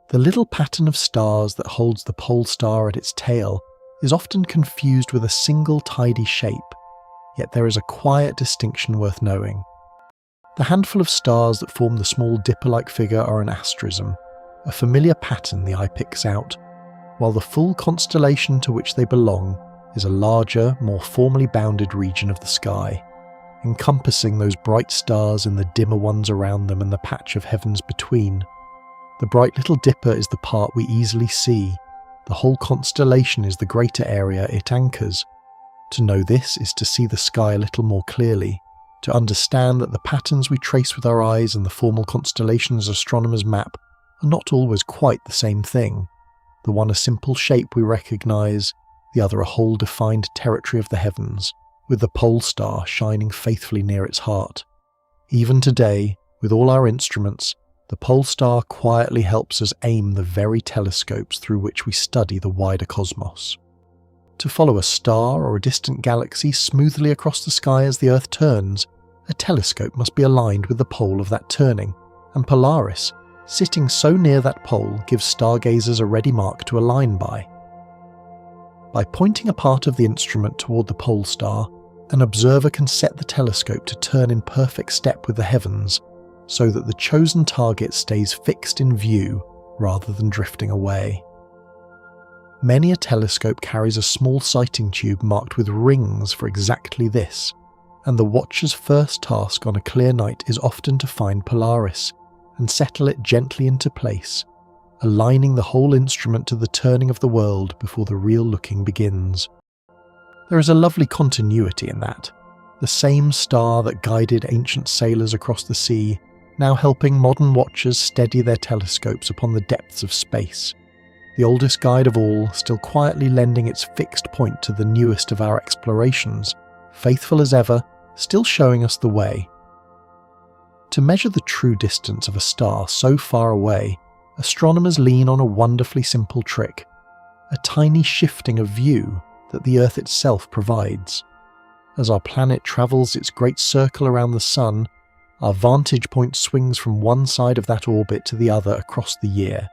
The little pattern of stars that holds the pole star at its tail is often confused with a single tidy shape, yet there is a quiet distinction worth knowing. The handful of stars that form the small dipper-like figure are an asterism, a familiar pattern the eye picks out, while the full constellation to which they belong is a larger, more formally bounded region of the sky, encompassing those bright stars and the dimmer ones around them and the patch of heavens between. The bright little dipper is the part we easily see. The whole constellation is the greater area it anchors. To know this is to see the sky a little more clearly, to understand that the patterns we trace with our eyes and the formal constellations astronomers map are not always quite the same thing. The one a simple shape we recognise, the other a whole defined territory of the heavens, with the pole star shining faithfully near its heart. Even today, with all our instruments, the pole star quietly helps us aim the very telescopes through which we study the wider cosmos. To follow a star or a distant galaxy smoothly across the sky as the Earth turns, a telescope must be aligned with the pole of that turning, and Polaris, sitting so near that pole, gives stargazers a ready mark to align by. By pointing a part of the instrument toward the pole star, an observer can set the telescope to turn in perfect step with the heavens, so that the chosen target stays fixed in view rather than drifting away. Many a telescope carries a small sighting tube marked with rings for exactly this, and the watcher's first task on a clear night is often to find Polaris and settle it gently into place, aligning the whole instrument to the turning of the world before the real looking begins. There is a lovely continuity in that. The same star that guided ancient sailors across the sea, now helping modern watchers steady their telescopes upon the depths of space. The oldest guide of all, still quietly lending its fixed point to the newest of our explorations, faithful as ever, still showing us the way. To measure the true distance of a star so far away, astronomers lean on a wonderfully simple trick, a tiny shifting of view that the Earth itself provides. As our planet travels its great circle around the Sun, our vantage point swings from one side of that orbit to the other across the year,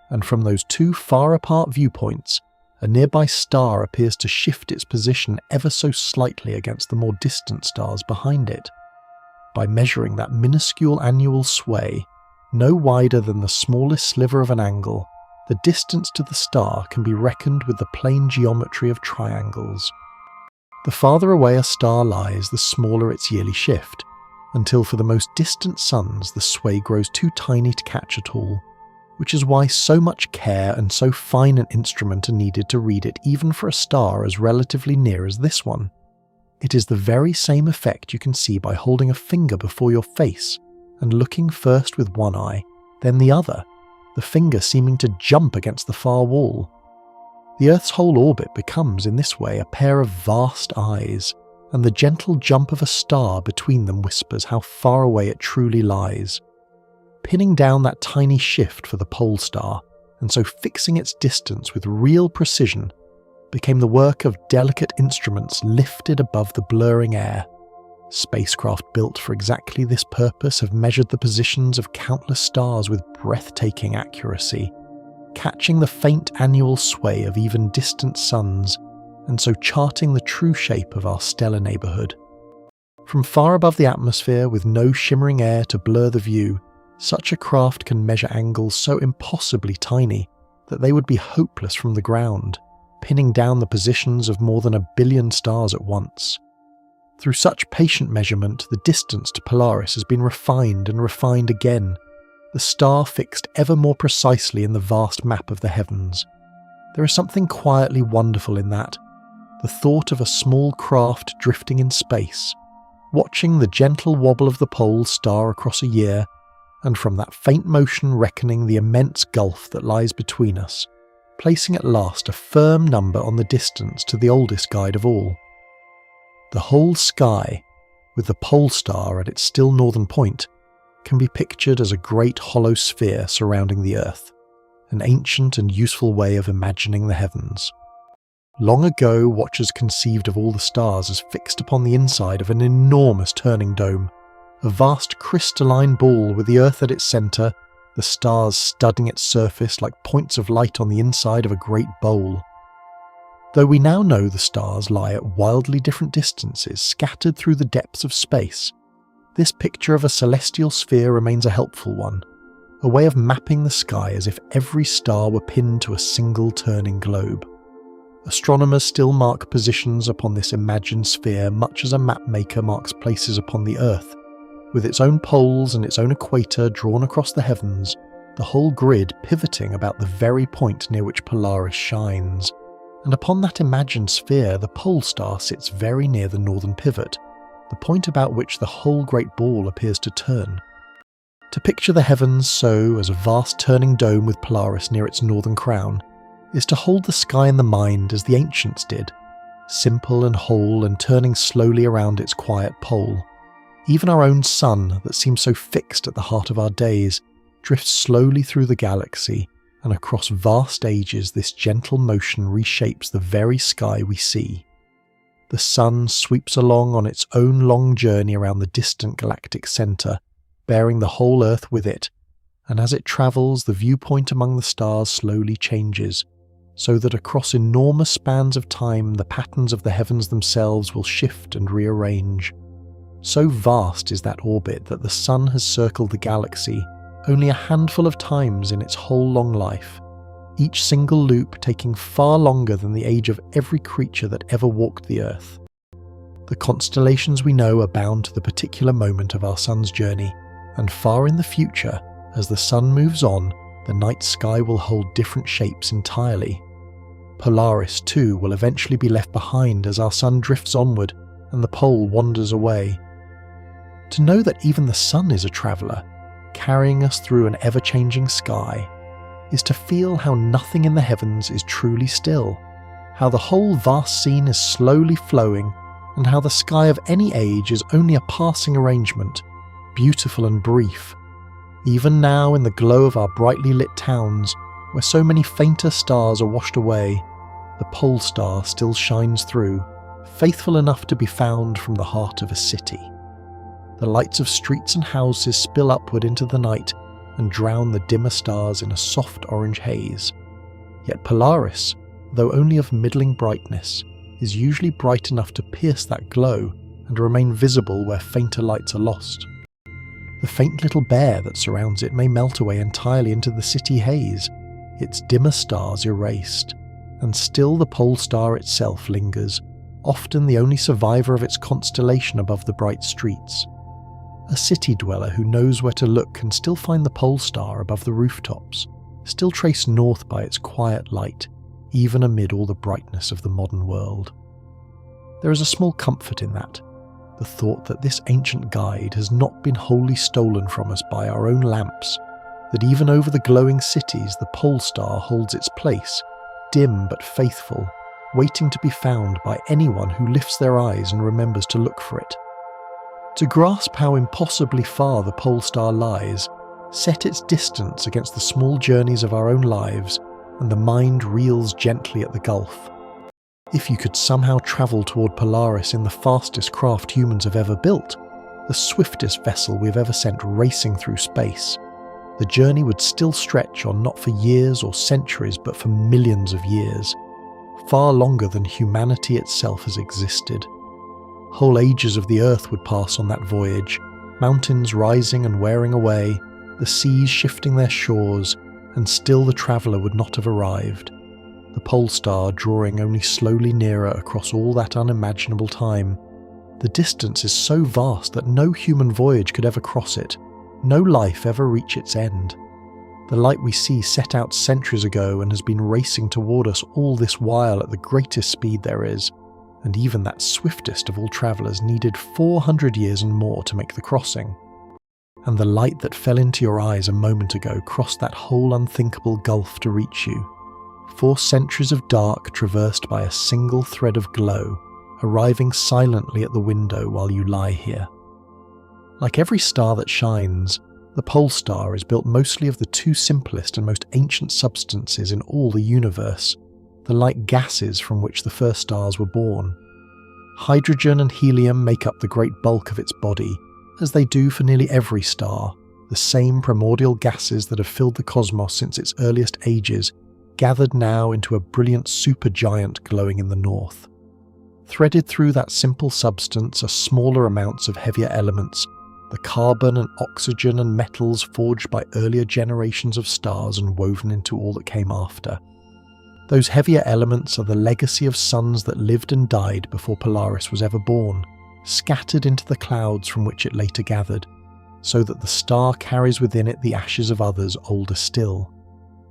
and from those two far apart viewpoints, a nearby star appears to shift its position ever so slightly against the more distant stars behind it. By measuring that minuscule annual sway, no wider than the smallest sliver of an angle, the distance to the star can be reckoned with the plane geometry of triangles. The farther away a star lies, the smaller its yearly shift, until for the most distant suns the sway grows too tiny to catch at all, which is why so much care and so fine an instrument are needed to read it even for a star as relatively near as this one. It is the very same effect you can see by holding a finger before your face and looking first with one eye, then the other, the finger seeming to jump against the far wall. The Earth's whole orbit becomes in this way a pair of vast eyes, and the gentle jump of a star between them whispers how far away it truly lies. Pinning down that tiny shift for the pole star, and so fixing its distance with real precision, became the work of delicate instruments lifted above the blurring air. Spacecraft built for exactly this purpose have measured the positions of countless stars with breathtaking accuracy, catching the faint annual sway of even distant suns, and so charting the true shape of our stellar neighbourhood. From far above the atmosphere, with no shimmering air to blur the view, such a craft can measure angles so impossibly tiny that they would be hopeless from the ground, pinning down the positions of more than 1 billion stars at once. Through such patient measurement, the distance to Polaris has been refined and refined again, the star fixed ever more precisely in the vast map of the heavens. There is something quietly wonderful in that, the thought of a small craft drifting in space, watching the gentle wobble of the pole star across a year, and from that faint motion reckoning the immense gulf that lies between us, placing at last a firm number on the distance to the oldest guide of all. The whole sky, with the pole star at its still northern point, can be pictured as a great hollow sphere surrounding the Earth, an ancient and useful way of imagining the heavens. Long ago, watchers conceived of all the stars as fixed upon the inside of an enormous turning dome, a vast crystalline ball with the Earth at its centre, the stars studding its surface like points of light on the inside of a great bowl. Though we now know the stars lie at wildly different distances scattered through the depths of space, this picture of a celestial sphere remains a helpful one, a way of mapping the sky as if every star were pinned to a single turning globe. Astronomers still mark positions upon this imagined sphere much as a mapmaker marks places upon the Earth, with its own poles and its own equator drawn across the heavens, the whole grid pivoting about the very point near which Polaris shines. And upon that imagined sphere, the pole star sits very near the northern pivot, the point about which the whole great ball appears to turn. To picture the heavens so, as a vast turning dome with Polaris near its northern crown, is to hold the sky in the mind as the ancients did, simple and whole and turning slowly around its quiet pole. Even our own sun, that seems so fixed at the heart of our days, drifts slowly through the galaxy, and across vast ages this gentle motion reshapes the very sky we see. The sun sweeps along on its own long journey around the distant galactic centre, bearing the whole Earth with it, and as it travels, the viewpoint among the stars slowly changes, so that across enormous spans of time the patterns of the heavens themselves will shift and rearrange. So vast is that orbit that the sun has circled the galaxy only a handful of times in its whole long life, each single loop taking far longer than the age of every creature that ever walked the Earth. The constellations we know are bound to the particular moment of our sun's journey, and far in the future, as the sun moves on, the night sky will hold different shapes entirely. Polaris, too, will eventually be left behind as our sun drifts onward and the pole wanders away. To know that even the sun is a traveller, carrying us through an ever-changing sky, is to feel how nothing in the heavens is truly still, how the whole vast scene is slowly flowing, and how the sky of any age is only a passing arrangement, beautiful and brief. Even now, in the glow of our brightly lit towns, where so many fainter stars are washed away, the pole star still shines through, faithful enough to be found from the heart of a city. The lights of streets and houses spill upward into the night and drown the dimmer stars in a soft orange haze. Yet Polaris, though only of middling brightness, is usually bright enough to pierce that glow and remain visible where fainter lights are lost. The faint little bear that surrounds it may melt away entirely into the city haze, its dimmer stars erased, and still the pole star itself lingers, often the only survivor of its constellation above the bright streets. A city dweller who knows where to look can still find the pole star above the rooftops, still traced north by its quiet light, even amid all the brightness of the modern world. There is a small comfort in that, the thought that this ancient guide has not been wholly stolen from us by our own lamps, that even over the glowing cities the pole star holds its place, dim but faithful, waiting to be found by anyone who lifts their eyes and remembers to look for it. To grasp how impossibly far the pole star lies, set its distance against the small journeys of our own lives, and the mind reels gently at the gulf. If you could somehow travel toward Polaris in the fastest craft humans have ever built, the swiftest vessel we've ever sent racing through space, the journey would still stretch on not for years or centuries but for millions of years, far longer than humanity itself has existed. Whole ages of the Earth would pass on that voyage, mountains rising and wearing away, the seas shifting their shores, and still the traveller would not have arrived, the pole star drawing only slowly nearer across all that unimaginable time. The distance is so vast that no human voyage could ever cross it, no life ever reach its end. The light we see set out centuries ago and has been racing toward us all this while at the greatest speed there is, and even that swiftest of all travellers needed 400 years and more to make the crossing. And the light that fell into your eyes a moment ago crossed that whole unthinkable gulf to reach you. 4 centuries of dark traversed by a single thread of glow, arriving silently at the window while you lie here. Like every star that shines, the pole star is built mostly of the 2 simplest and most ancient substances in all the universe, the light gases from which the first stars were born. Hydrogen and helium make up the great bulk of its body, as they do for nearly every star, the same primordial gases that have filled the cosmos since its earliest ages, gathered now into a brilliant supergiant glowing in the north. Threaded through that simple substance are smaller amounts of heavier elements, the carbon and oxygen and metals forged by earlier generations of stars and woven into all that came after. Those heavier elements are the legacy of suns that lived and died before Polaris was ever born, scattered into the clouds from which it later gathered, so that the star carries within it the ashes of others older still.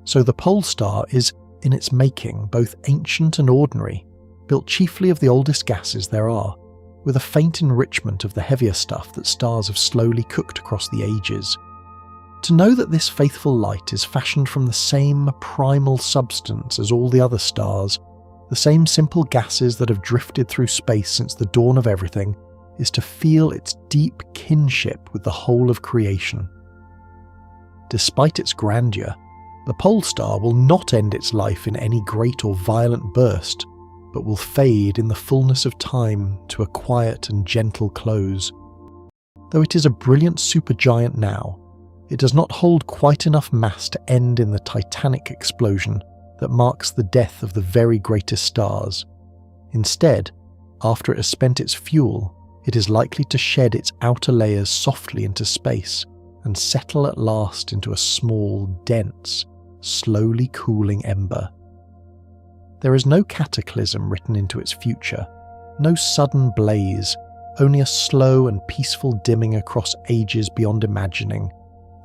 So the pole star is, in its making, both ancient and ordinary, built chiefly of the oldest gases there are, with a faint enrichment of the heavier stuff that stars have slowly cooked across the ages. To know that this faithful light is fashioned from the same primal substance as all the other stars, the same simple gases that have drifted through space since the dawn of everything, is to feel its deep kinship with the whole of creation. Despite its grandeur, the pole star will not end its life in any great or violent burst, but will fade in the fullness of time to a quiet and gentle close. Though it is a brilliant supergiant now, it does not hold quite enough mass to end in the titanic explosion that marks the death of the very greatest stars. Instead, after it has spent its fuel, it is likely to shed its outer layers softly into space and settle at last into a small, dense, slowly cooling ember. There is no cataclysm written into its future, no sudden blaze, only a slow and peaceful dimming across ages beyond imagining,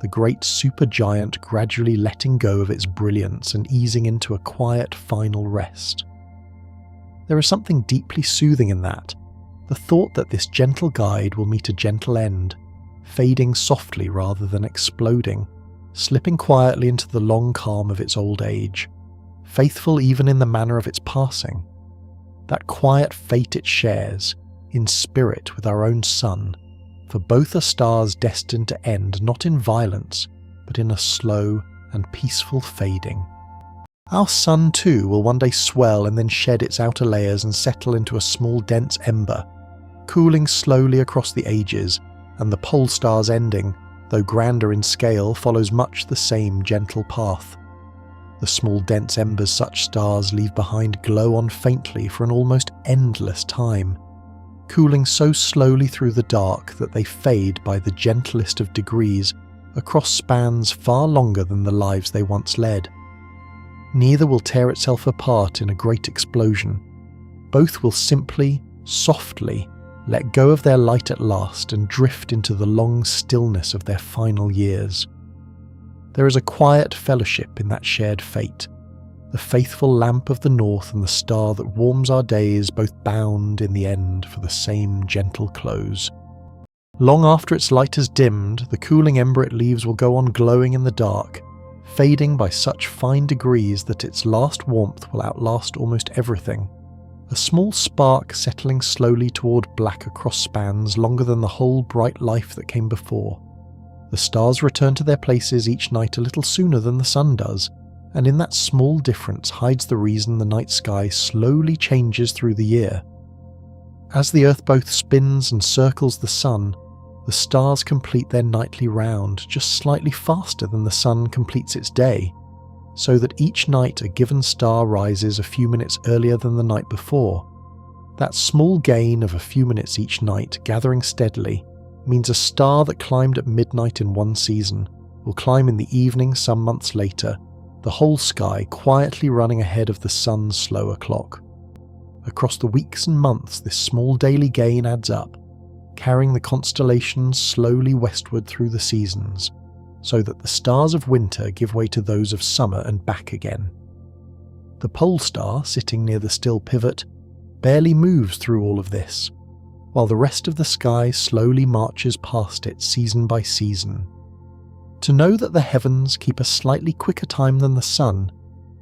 the great supergiant gradually letting go of its brilliance and easing into a quiet final rest. There is something deeply soothing in that, the thought that this gentle guide will meet a gentle end, fading softly rather than exploding, slipping quietly into the long calm of its old age, faithful even in the manner of its passing. That quiet fate it shares, in spirit with our own sun, for both are stars destined to end not in violence, but in a slow and peaceful fading. Our sun too will one day swell and then shed its outer layers and settle into a small dense ember, cooling slowly across the ages, and the pole star's ending, though grander in scale, follows much the same gentle path. The small dense embers such stars leave behind glow on faintly for an almost endless time, cooling so slowly through the dark that they fade by the gentlest of degrees across spans far longer than the lives they once led. Neither will tear itself apart in a great explosion. Both will simply, softly, let go of their light at last and drift into the long stillness of their final years. There is a quiet fellowship in that shared fate, the faithful lamp of the north and the star that warms our days both bound in the end for the same gentle close. Long after its light has dimmed, the cooling ember it leaves will go on glowing in the dark, fading by such fine degrees that its last warmth will outlast almost everything, a small spark settling slowly toward black across spans longer than the whole bright life that came before. The stars return to their places each night a little sooner than the sun does, and in that small difference hides the reason the night sky slowly changes through the year. As the Earth both spins and circles the sun, the stars complete their nightly round just slightly faster than the sun completes its day, so that each night a given star rises a few minutes earlier than the night before. That small gain of a few minutes each night, gathering steadily, means a star that climbed at midnight in one season will climb in the evening some months later, the whole sky quietly running ahead of the sun's slower clock. Across the weeks and months, this small daily gain adds up, carrying the constellations slowly westward through the seasons, so that the stars of winter give way to those of summer and back again. The pole star, sitting near the still pivot, barely moves through all of this, while the rest of the sky slowly marches past it season by season. To know that the heavens keep a slightly quicker time than the sun,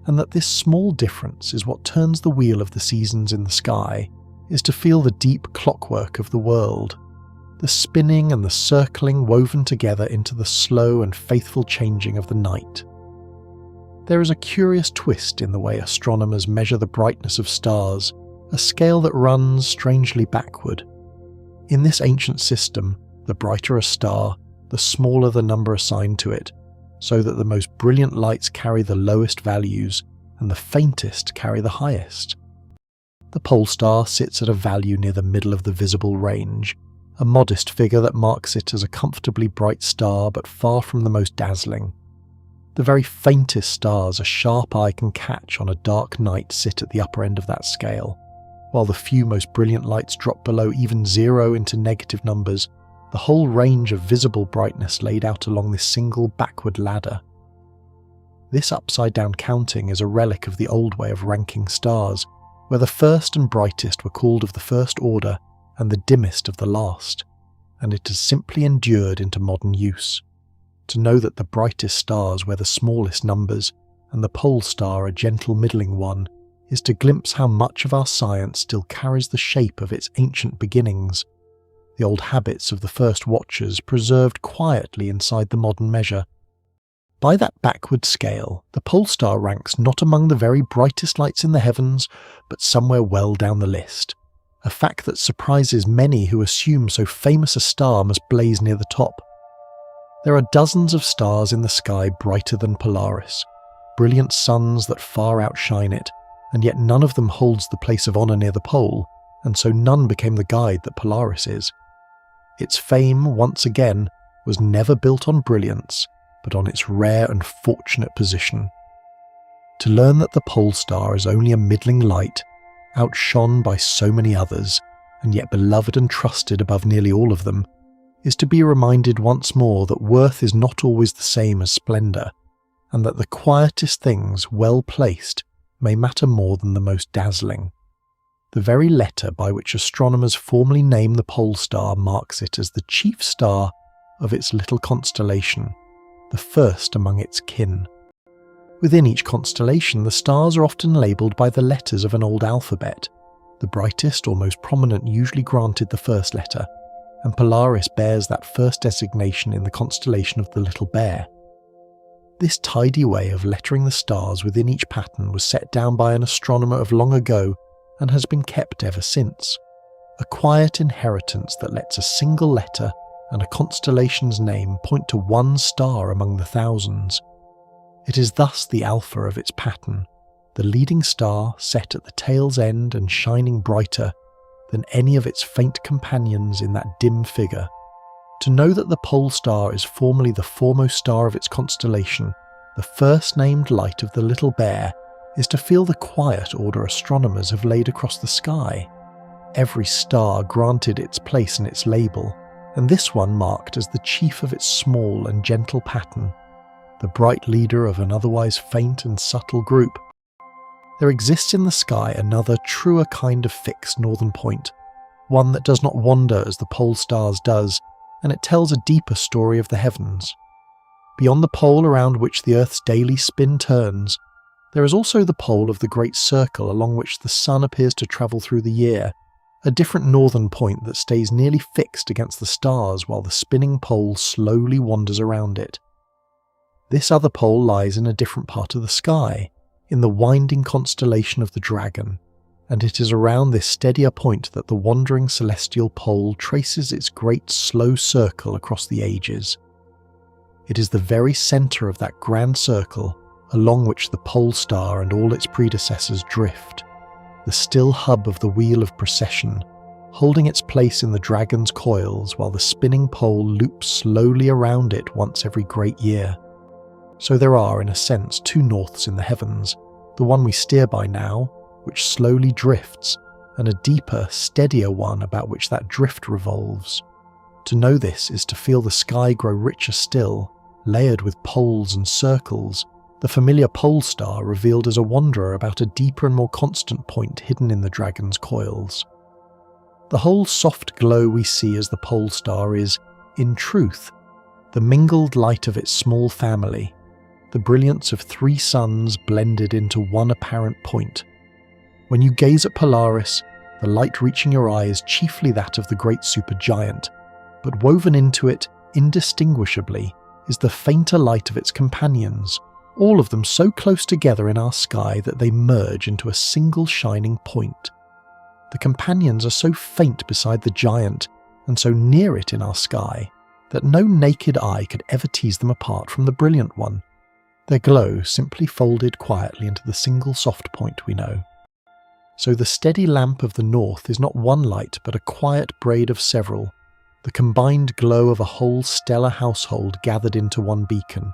and that this small difference is what turns the wheel of the seasons in the sky, is to feel the deep clockwork of the world, the spinning and the circling woven together into the slow and faithful changing of the night. There is a curious twist in the way astronomers measure the brightness of stars, a scale that runs strangely backward. In this ancient system, the brighter a star, the smaller the number assigned to it, so that the most brilliant lights carry the lowest values and the faintest carry the highest. The pole star sits at a value near the middle of the visible range, a modest figure that marks it as a comfortably bright star but far from the most dazzling. The very faintest stars a sharp eye can catch on a dark night sit at the upper end of that scale, while the few most brilliant lights drop below even zero into negative numbers, the whole range of visible brightness laid out along this single backward ladder. This upside-down counting is a relic of the old way of ranking stars, where the first and brightest were called of the first order and the dimmest of the last, and it has simply endured into modern use. To know that the brightest stars were the smallest numbers, and the pole star a gentle middling one, is to glimpse how much of our science still carries the shape of its ancient beginnings, the old habits of the first watchers preserved quietly inside the modern measure. By that backward scale, the pole star ranks not among the very brightest lights in the heavens, but somewhere well down the list, a fact that surprises many who assume so famous a star must blaze near the top. There are dozens of stars in the sky brighter than Polaris, brilliant suns that far outshine it, and yet none of them holds the place of honour near the pole, and so none became the guide that Polaris is. Its fame, once again, was never built on brilliance, but on its rare and fortunate position. To learn that the pole star is only a middling light, outshone by so many others, and yet beloved and trusted above nearly all of them, is to be reminded once more that worth is not always the same as splendour, and that the quietest things, well placed, may matter more than the most dazzling. The very letter by which astronomers formally name the pole star marks it as the chief star of its little constellation, the first among its kin. Within each constellation, the stars are often labelled by the letters of an old alphabet, the brightest or most prominent usually granted the first letter, and Polaris bears that first designation in the constellation of the Little Bear. This tidy way of lettering the stars within each pattern was set down by an astronomer of long ago and has been kept ever since, a quiet inheritance that lets a single letter and a constellation's name point to one star among the thousands. It is thus the alpha of its pattern, the leading star set at the tail's end and shining brighter than any of its faint companions in that dim figure. To know that the pole star is formally the foremost star of its constellation, the first named light of the Little Bear, is to feel the quiet order astronomers have laid across the sky. Every star granted its place and its label, and this one marked as the chief of its small and gentle pattern, the bright leader of an otherwise faint and subtle group. There exists in the sky another, truer kind of fixed northern point, one that does not wander as the pole star's does, and it tells a deeper story of the heavens. Beyond the pole around which the Earth's daily spin turns, There is also the pole of the Great Circle along which the sun appears to travel through the year, a different northern point that stays nearly fixed against the stars while the spinning pole slowly wanders around it. This other pole lies in a different part of the sky, in the winding constellation of the Dragon, and it is around this steadier point that the wandering celestial pole traces its great slow circle across the ages. It is the very centre of that grand circle along which the pole star and all its predecessors drift, the still hub of the wheel of precession, holding its place in the Dragon's coils while the spinning pole loops slowly around it once every great year. So there are, in a sense, two norths in the heavens, the one we steer by now, which slowly drifts, and a deeper, steadier one about which that drift revolves. To know this is to feel the sky grow richer still, layered with poles and circles, the familiar pole star revealed as a wanderer about a deeper and more constant point hidden in the Dragon's coils. The whole soft glow we see as the pole star is, in truth, the mingled light of its small family, the brilliance of three suns blended into one apparent point. When you gaze at Polaris, the light reaching your eye is chiefly that of the great supergiant, but woven into it, indistinguishably, is the fainter light of its companions, all of them so close together in our sky that they merge into a single shining point. The companions are so faint beside the giant, and so near it in our sky, that no naked eye could ever tease them apart from the brilliant one. Their glow simply folded quietly into the single soft point we know. So the steady lamp of the north is not one light but a quiet braid of several, the combined glow of a whole stellar household gathered into one beacon.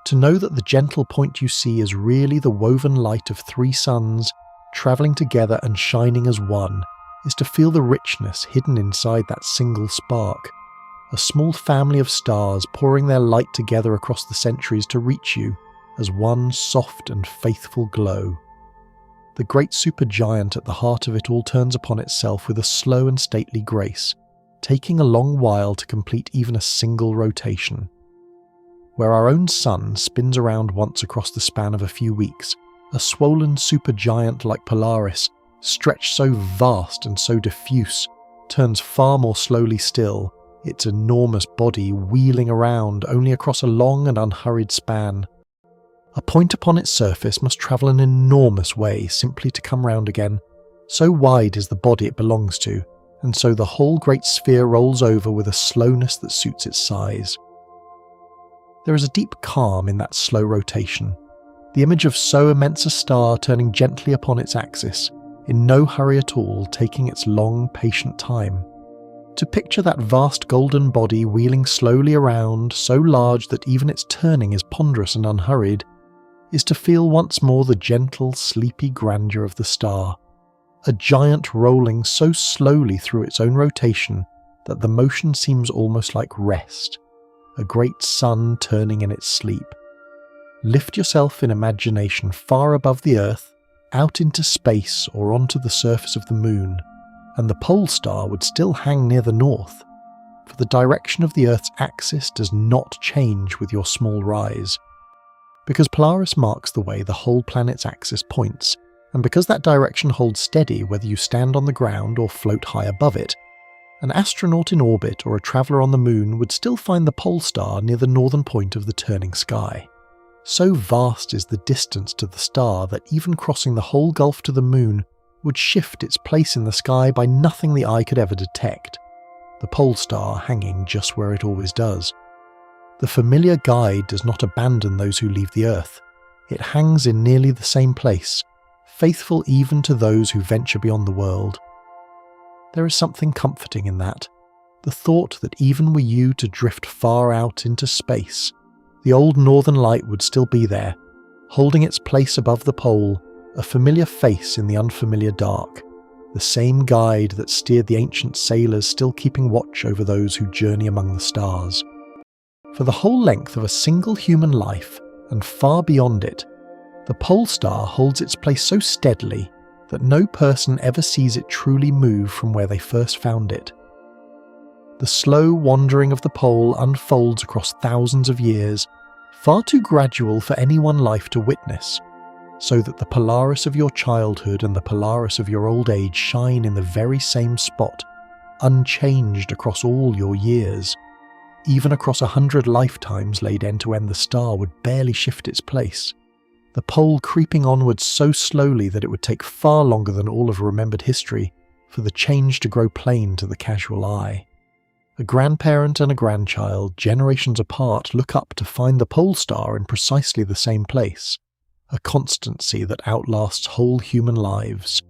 To know that the gentle point you see is really the woven light of three suns, travelling together and shining as one, is to feel the richness hidden inside that single spark, a small family of stars pouring their light together across the centuries to reach you as one soft and faithful glow. The great supergiant at the heart of it all turns upon itself with a slow and stately grace, taking a long while to complete even a single rotation. Where our own sun spins around once across the span of a few weeks, a swollen supergiant like Polaris, stretched so vast and so diffuse, turns far more slowly still, its enormous body wheeling around only across a long and unhurried span. A point upon its surface must travel an enormous way simply to come round again, so wide is the body it belongs to, and so the whole great sphere rolls over with a slowness that suits its size. There is a deep calm in that slow rotation, the image of so immense a star turning gently upon its axis, in no hurry at all, taking its long, patient time. To picture that vast golden body wheeling slowly around, so large that even its turning is ponderous and unhurried, is to feel once more the gentle, sleepy grandeur of the star, a giant rolling so slowly through its own rotation that the motion seems almost like rest, a great sun turning in its sleep. Lift yourself in imagination far above the earth, out into space or onto the surface of the moon, and the pole star would still hang near the north, for the direction of the Earth's axis does not change with your small rise. Because Polaris marks the way the whole planet's axis points, and because that direction holds steady whether you stand on the ground or float high above it, an astronaut in orbit or a traveller on the moon would still find the pole star near the northern point of the turning sky. So vast is the distance to the star that even crossing the whole gulf to the moon would shift its place in the sky by nothing the eye could ever detect, the pole star hanging just where it always does. The familiar guide does not abandon those who leave the Earth. It hangs in nearly the same place, faithful even to those who venture beyond the world. There is something comforting in that, the thought that even were you to drift far out into space, the old northern light would still be there, holding its place above the pole, a familiar face in the unfamiliar dark, the same guide that steered the ancient sailors still keeping watch over those who journey among the stars. For the whole length of a single human life, and far beyond it, the pole star holds its place so steadily that no person ever sees it truly move from where they first found it. The slow wandering of the pole unfolds across thousands of years, far too gradual for any one life to witness, so that the Polaris of your childhood and the Polaris of your old age shine in the very same spot, unchanged across all your years. Even across 100 lifetimes laid end to end, the star would barely shift its place, the pole creeping onwards so slowly that it would take far longer than all of remembered history for the change to grow plain to the casual eye. A grandparent and a grandchild, generations apart, look up to find the pole star in precisely the same place, a constancy that outlasts whole human lives.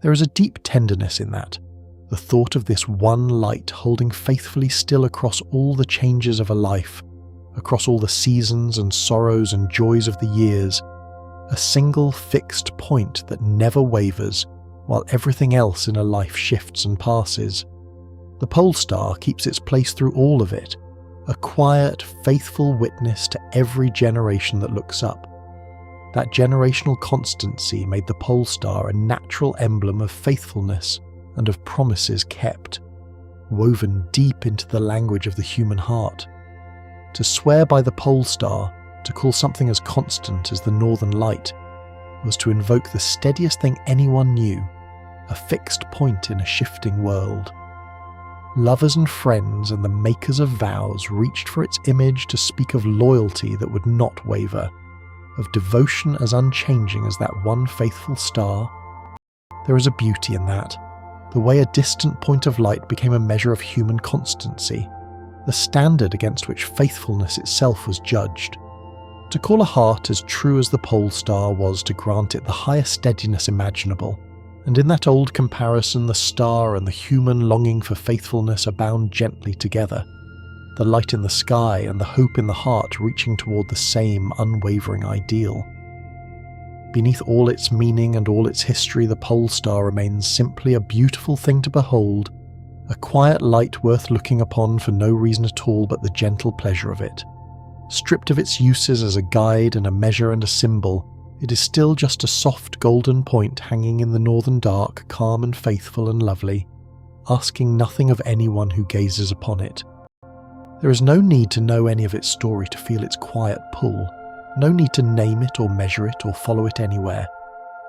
There is a deep tenderness in that, the thought of this one light holding faithfully still across all the changes of a life, across all the seasons and sorrows and joys of the years, a single fixed point that never wavers while everything else in a life shifts and passes. The pole star keeps its place through all of it, a quiet, faithful witness to every generation that looks up. That generational constancy made the pole star a natural emblem of faithfulness and of promises kept, woven deep into the language of the human heart. To swear by the pole star, to call something as constant as the northern light, was to invoke the steadiest thing anyone knew, a fixed point in a shifting world. Lovers and friends and the makers of vows reached for its image to speak of loyalty that would not waver, of devotion as unchanging as that one faithful star. There is a beauty in that, the way a distant point of light became a measure of human constancy, the standard against which faithfulness itself was judged. To call a heart as true as the pole star was to grant it the highest steadiness imaginable, and in that old comparison the star and the human longing for faithfulness are bound gently together, the light in the sky and the hope in the heart reaching toward the same unwavering ideal. Beneath all its meaning and all its history, the pole star remains simply a beautiful thing to behold, a quiet light worth looking upon for no reason at all but the gentle pleasure of it. Stripped of its uses as a guide and a measure and a symbol, it is still just a soft golden point hanging in the northern dark, calm and faithful and lovely, asking nothing of anyone who gazes upon it. There is no need to know any of its story to feel its quiet pull, no need to name it or measure it or follow it anywhere.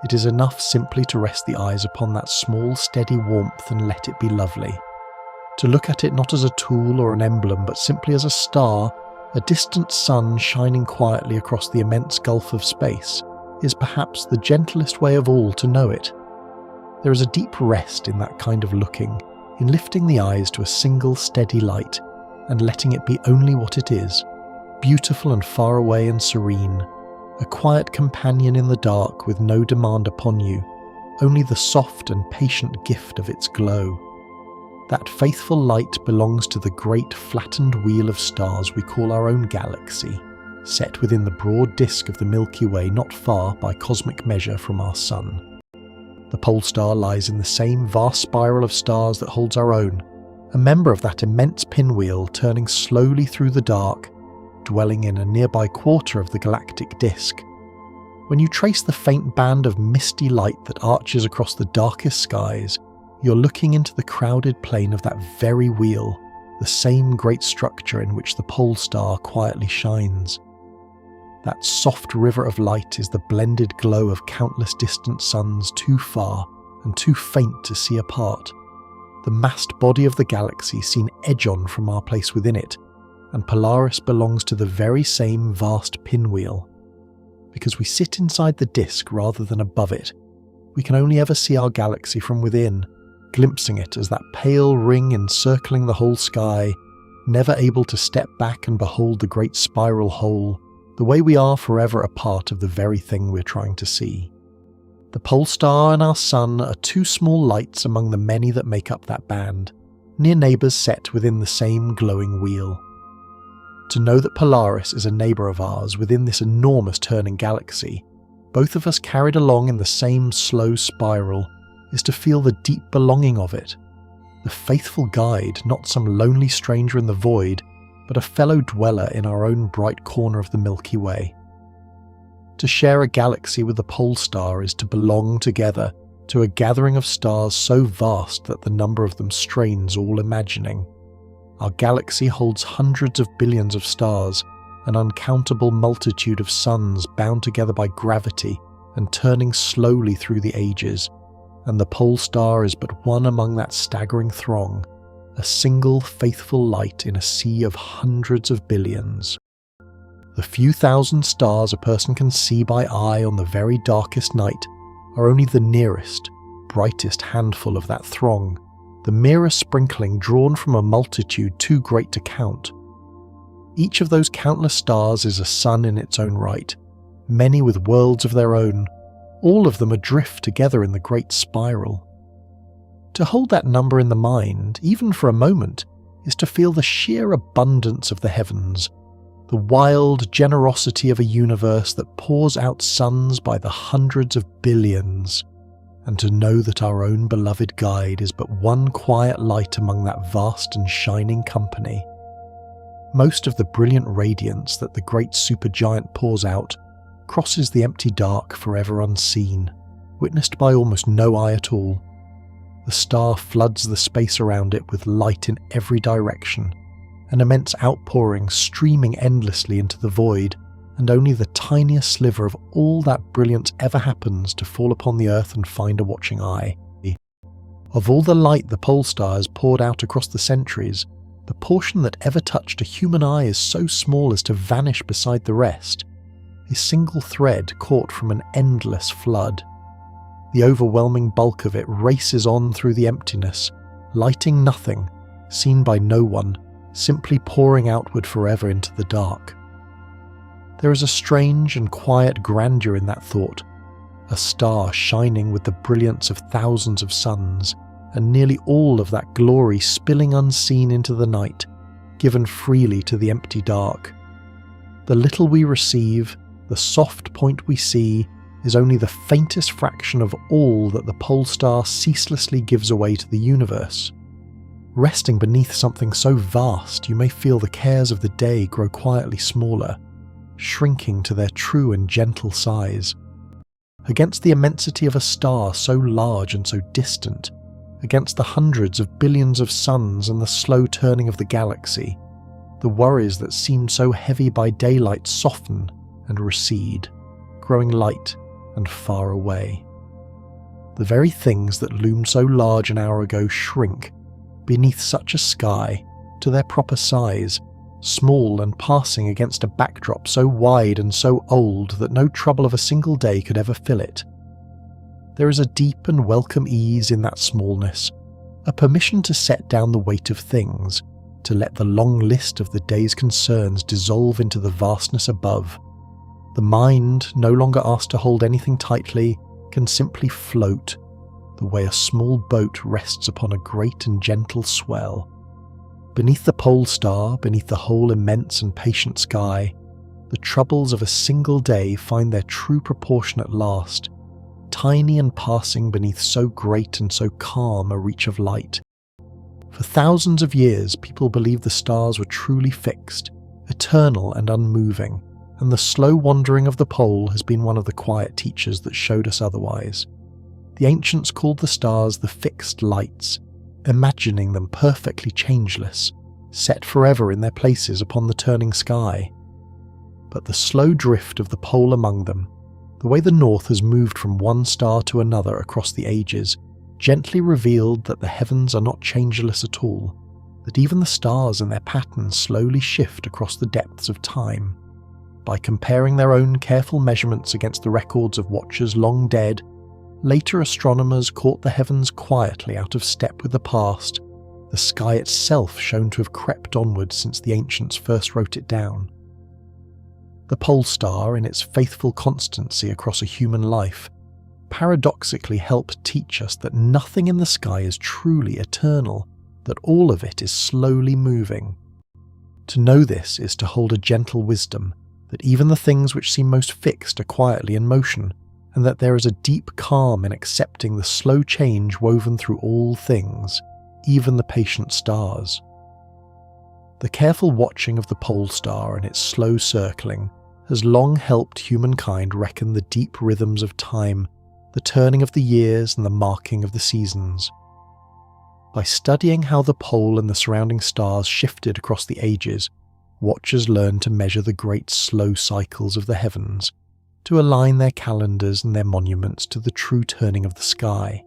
It is enough simply to rest the eyes upon that small steady warmth and let it be lovely. To look at it not as a tool or an emblem but simply as a star, a distant sun shining quietly across the immense gulf of space, is perhaps the gentlest way of all to know it. There is a deep rest in that kind of looking, in lifting the eyes to a single steady light, and letting it be only what it is, beautiful and far away and serene, a quiet companion in the dark with no demand upon you, only the soft and patient gift of its glow. That faithful light belongs to the great flattened wheel of stars we call our own galaxy, set within the broad disk of the Milky Way not far by cosmic measure from our Sun. The pole star lies in the same vast spiral of stars that holds our own, a member of that immense pinwheel turning slowly through the dark, dwelling in a nearby quarter of the galactic disk. When you trace the faint band of misty light that arches across the darkest skies, you're looking into the crowded plane of that very wheel, the same great structure in which the pole star quietly shines. That soft river of light is the blended glow of countless distant suns too far and too faint to see apart, the massed body of the galaxy seen edge-on from our place within it, and Polaris belongs to the very same vast pinwheel. Because we sit inside the disk rather than above it, we can only ever see our galaxy from within, glimpsing it as that pale ring encircling the whole sky, never able to step back and behold the great spiral whole, the way we are forever a part of the very thing we're trying to see. The pole star and our sun are two small lights among the many that make up that band, near neighbours set within the same glowing wheel. To know that Polaris is a neighbour of ours within this enormous turning galaxy, both of us carried along in the same slow spiral, is to feel the deep belonging of it, the faithful guide, not some lonely stranger in the void, but a fellow dweller in our own bright corner of the Milky Way. To share a galaxy with the pole star is to belong together to a gathering of stars so vast that the number of them strains all imagining. Our galaxy holds hundreds of billions of stars, an uncountable multitude of suns bound together by gravity and turning slowly through the ages, and the pole star is but one among that staggering throng, a single faithful light in a sea of hundreds of billions. The few thousand stars a person can see by eye on the very darkest night are only the nearest, brightest handful of that throng, the merest sprinkling drawn from a multitude too great to count. Each of those countless stars is a sun in its own right, many with worlds of their own, all of them adrift together in the great spiral. To hold that number in the mind, even for a moment, is to feel the sheer abundance of the heavens, the wild generosity of a universe that pours out suns by the hundreds of billions, and to know that our own beloved guide is but one quiet light among that vast and shining company. Most of the brilliant radiance that the great supergiant pours out crosses the empty dark forever unseen, witnessed by almost no eye at all. The star floods the space around it with light in every direction, an immense outpouring streaming endlessly into the void, and only the tiniest sliver of all that brilliance ever happens to fall upon the earth and find a watching eye. Of all the light the pole star has poured out across the centuries, the portion that ever touched a human eye is so small as to vanish beside the rest, a single thread caught from an endless flood. The overwhelming bulk of it races on through the emptiness, lighting nothing, seen by no one, simply pouring outward forever into the dark. There is a strange and quiet grandeur in that thought, a star shining with the brilliance of thousands of suns, and nearly all of that glory spilling unseen into the night, given freely to the empty dark. The little we receive, the soft point we see, is only the faintest fraction of all that the pole star ceaselessly gives away to the universe. Resting beneath something so vast, you may feel the cares of the day grow quietly smaller, shrinking to their true and gentle size. Against the immensity of a star so large and so distant, against the hundreds of billions of suns and the slow turning of the galaxy, the worries that seemed so heavy by daylight soften and recede, growing light and far away. The very things that loomed so large an hour ago shrink, beneath such a sky, to their proper size, small and passing against a backdrop so wide and so old that no trouble of a single day could ever fill it. There is a deep and welcome ease in that smallness, a permission to set down the weight of things, to let the long list of the day's concerns dissolve into the vastness above. The mind, no longer asked to hold anything tightly, can simply float, the way a small boat rests upon a great and gentle swell. Beneath the pole star, beneath the whole immense and patient sky, the troubles of a single day find their true proportion at last, tiny and passing beneath so great and so calm a reach of light. For thousands of years, people believed the stars were truly fixed, eternal and unmoving, and the slow wandering of the pole has been one of the quiet teachers that showed us otherwise. The ancients called the stars the fixed lights, imagining them perfectly changeless, set forever in their places upon the turning sky. But the slow drift of the pole among them, the way the north has moved from one star to another across the ages, gently revealed that the heavens are not changeless at all, that even the stars and their patterns slowly shift across the depths of time. By comparing their own careful measurements against the records of watchers long dead, later astronomers caught the heavens quietly out of step with the past, the sky itself shown to have crept onward since the ancients first wrote it down. The pole star, in its faithful constancy across a human life, paradoxically helped teach us that nothing in the sky is truly eternal, that all of it is slowly moving. To know this is to hold a gentle wisdom, that even the things which seem most fixed are quietly in motion, and that there is a deep calm in accepting the slow change woven through all things, even the patient stars. The careful watching of the pole star and its slow circling has long helped humankind reckon the deep rhythms of time, the turning of the years and the marking of the seasons. By studying how the pole and the surrounding stars shifted across the ages, watchers learned to measure the great slow cycles of the heavens, to align their calendars and their monuments to the true turning of the sky.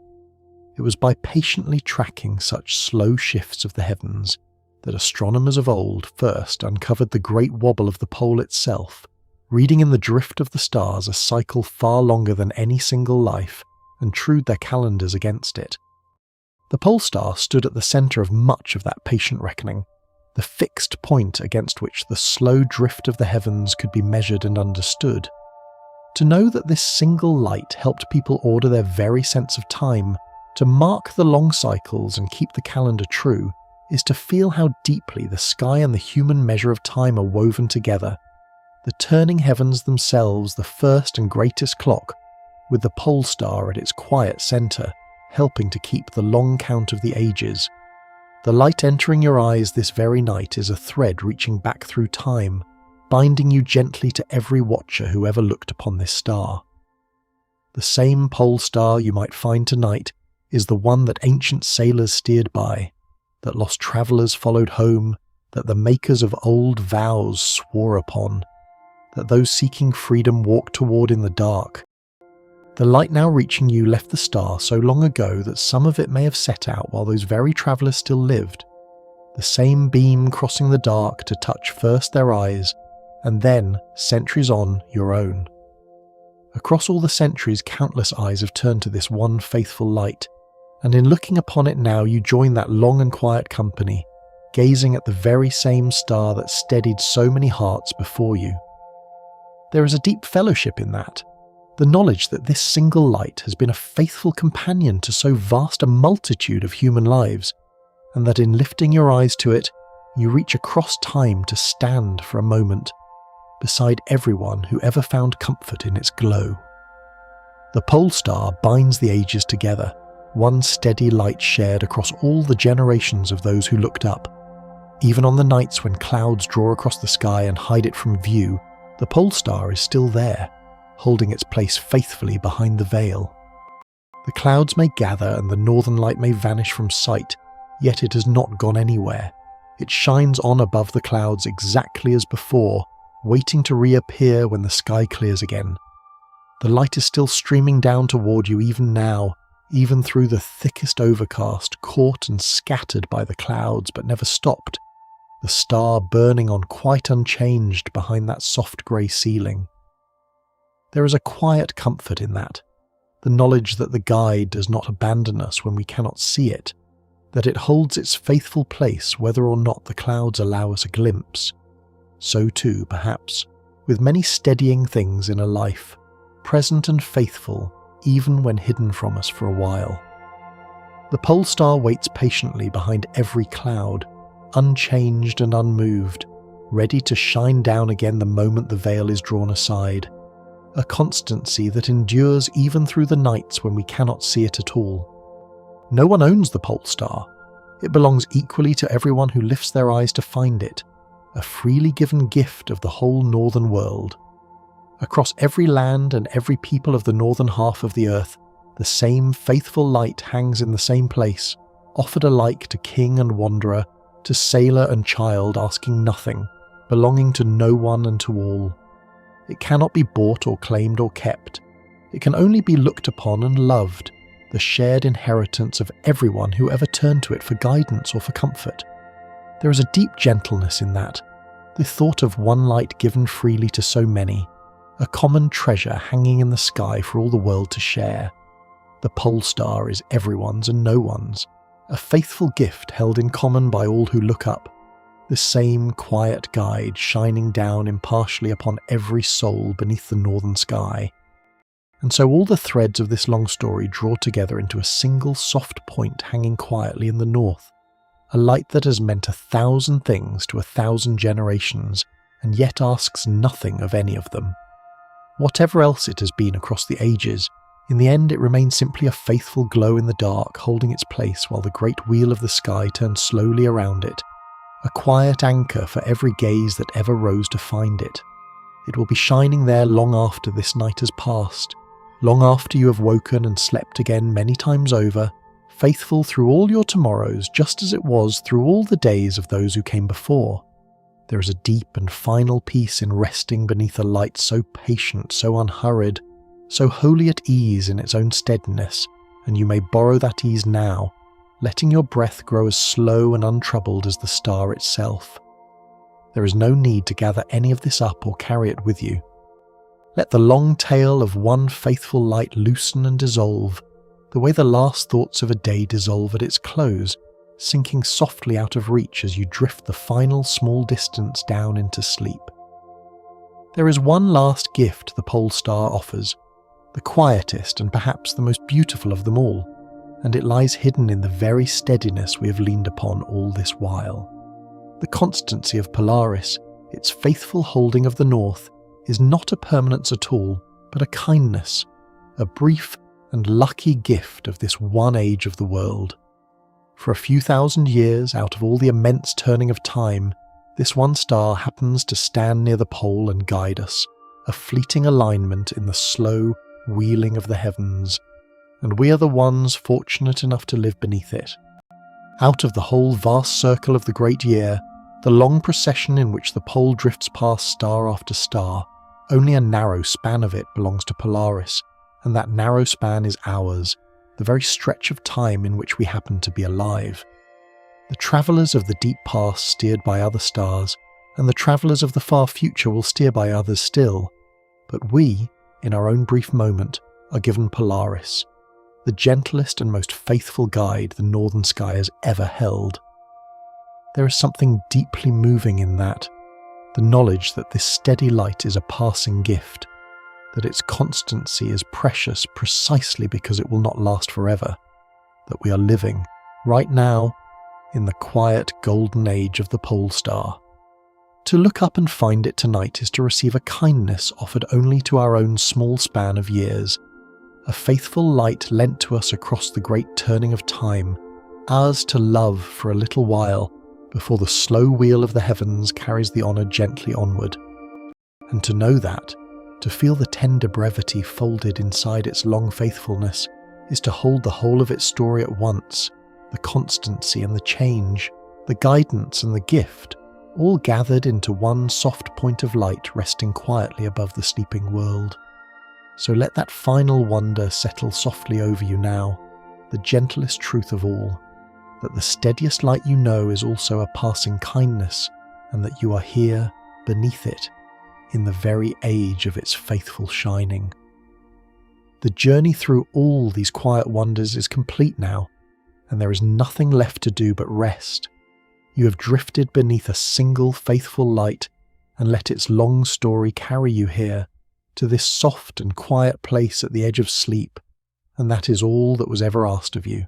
It was by patiently tracking such slow shifts of the heavens that astronomers of old first uncovered the great wobble of the pole itself, reading in the drift of the stars a cycle far longer than any single life, and trued their calendars against it. The pole star stood at the centre of much of that patient reckoning, the fixed point against which the slow drift of the heavens could be measured and understood. To know that this single light helped people order their very sense of time, to mark the long cycles and keep the calendar true, is to feel how deeply the sky and the human measure of time are woven together. The turning heavens themselves the first and greatest clock, with the pole star at its quiet centre, helping to keep the long count of the ages. The light entering your eyes this very night is a thread reaching back through time, binding you gently to every watcher who ever looked upon this star. The same pole star you might find tonight is the one that ancient sailors steered by, that lost travellers followed home, that the makers of old vows swore upon, that those seeking freedom walked toward in the dark. The light now reaching you left the star so long ago that some of it may have set out while those very travellers still lived, the same beam crossing the dark to touch first their eyes, and then, centuries on, your own. Across all the centuries, countless eyes have turned to this one faithful light, and in looking upon it now you join that long and quiet company, gazing at the very same star that steadied so many hearts before you. There is a deep fellowship in that, the knowledge that this single light has been a faithful companion to so vast a multitude of human lives, and that in lifting your eyes to it, you reach across time to stand for a moment beside everyone who ever found comfort in its glow. The pole star binds the ages together, one steady light shared across all the generations of those who looked up. Even on the nights when clouds draw across the sky and hide it from view, the pole star is still there, holding its place faithfully behind the veil. The clouds may gather and the northern light may vanish from sight, yet it has not gone anywhere. It shines on above the clouds exactly as before, waiting to reappear when the sky clears again. The light is still streaming down toward you even now, even through the thickest overcast, caught and scattered by the clouds but never stopped, the star burning on quite unchanged behind that soft grey ceiling. There is a quiet comfort in that, the knowledge that the guide does not abandon us when we cannot see it, that it holds its faithful place whether or not the clouds allow us a glimpse. So too, perhaps, with many steadying things in a life, present and faithful even when hidden from us for a while. The pole star waits patiently behind every cloud, unchanged and unmoved, ready to shine down again the moment the veil is drawn aside. A constancy that endures even through the nights when we cannot see it at all. No one owns the pole star. It belongs equally to everyone who lifts their eyes to find it, a freely given gift of the whole northern world. Across every land and every people of the northern half of the earth, the same faithful light hangs in the same place, offered alike to king and wanderer, to sailor and child, asking nothing, belonging to no one and to all. It cannot be bought or claimed or kept. It can only be looked upon and loved, the shared inheritance of everyone who ever turned to it for guidance or for comfort. There is a deep gentleness in that, the thought of one light given freely to so many, a common treasure hanging in the sky for all the world to share. The pole star is everyone's and no one's, a faithful gift held in common by all who look up, the same quiet guide shining down impartially upon every soul beneath the northern sky. And so all the threads of this long story draw together into a single soft point hanging quietly in the north, a light that has meant 1,000 things to 1,000 generations, and yet asks nothing of any of them. Whatever else it has been across the ages, in the end it remains simply a faithful glow in the dark holding its place while the great wheel of the sky turns slowly around it, a quiet anchor for every gaze that ever rose to find it. It will be shining there long after this night has passed, long after you have woken and slept again many times over, faithful through all your tomorrows just as it was through all the days of those who came before. There is a deep and final peace in resting beneath a light so patient, so unhurried, so wholly at ease in its own steadiness, and you may borrow that ease now, letting your breath grow as slow and untroubled as the star itself. There is no need to gather any of this up or carry it with you. Let the long tail of one faithful light loosen and dissolve, the way the last thoughts of a day dissolve at its close, sinking softly out of reach as you drift the final small distance down into sleep. There is one last gift the pole star offers, the quietest and perhaps the most beautiful of them all, and it lies hidden in the very steadiness we have leaned upon all this while. The constancy of Polaris, its faithful holding of the north, is not a permanence at all, but a kindness, a brief and lucky gift of this one age of the world. For a few thousand years, out of all the immense turning of time, this one star happens to stand near the pole and guide us, a fleeting alignment in the slow wheeling of the heavens, and we are the ones fortunate enough to live beneath it. Out of the whole vast circle of the great year, the long procession in which the pole drifts past star after star, only a narrow span of it belongs to Polaris, and that narrow span is ours, the very stretch of time in which we happen to be alive. The travellers of the deep past steered by other stars, and the travellers of the far future will steer by others still, but we, in our own brief moment, are given Polaris, the gentlest and most faithful guide the northern sky has ever held. There is something deeply moving in that, the knowledge that this steady light is a passing gift, that its constancy is precious precisely because it will not last forever, that we are living, right now, in the quiet golden age of the pole star. To look up and find it tonight is to receive a kindness offered only to our own small span of years, a faithful light lent to us across the great turning of time, ours to love for a little while before the slow wheel of the heavens carries the honour gently onward. And to know that, to feel the tender brevity folded inside its long faithfulness, is to hold the whole of its story at once, the constancy and the change, the guidance and the gift, all gathered into one soft point of light resting quietly above the sleeping world. So let that final wonder settle softly over you now, the gentlest truth of all, that the steadiest light you know is also a passing kindness, and that you are here, beneath it, in the very age of its faithful shining. The journey through all these quiet wonders is complete now, and there is nothing left to do but rest. You have drifted beneath a single faithful light, and let its long story carry you here, to this soft and quiet place at the edge of sleep, and that is all that was ever asked of you.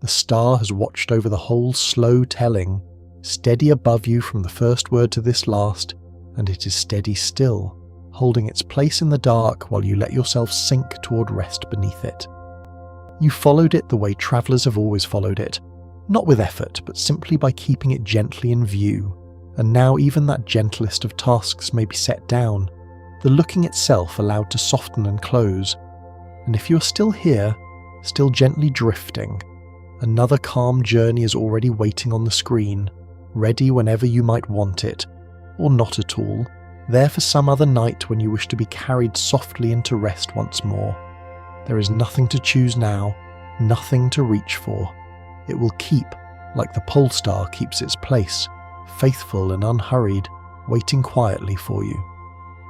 The star has watched over the whole slow telling, steady above you from the first word to this last, and it is steady still, holding its place in the dark while you let yourself sink toward rest beneath it. You followed it the way travellers have always followed it, not with effort, but simply by keeping it gently in view, and now even that gentlest of tasks may be set down, the looking itself allowed to soften and close, and if you are still here, still gently drifting, another calm journey is already waiting on the screen, ready whenever you might want it, or not at all, there for some other night when you wish to be carried softly into rest once more. There is nothing to choose now, nothing to reach for. It will keep, like the pole star keeps its place, faithful and unhurried, waiting quietly for you.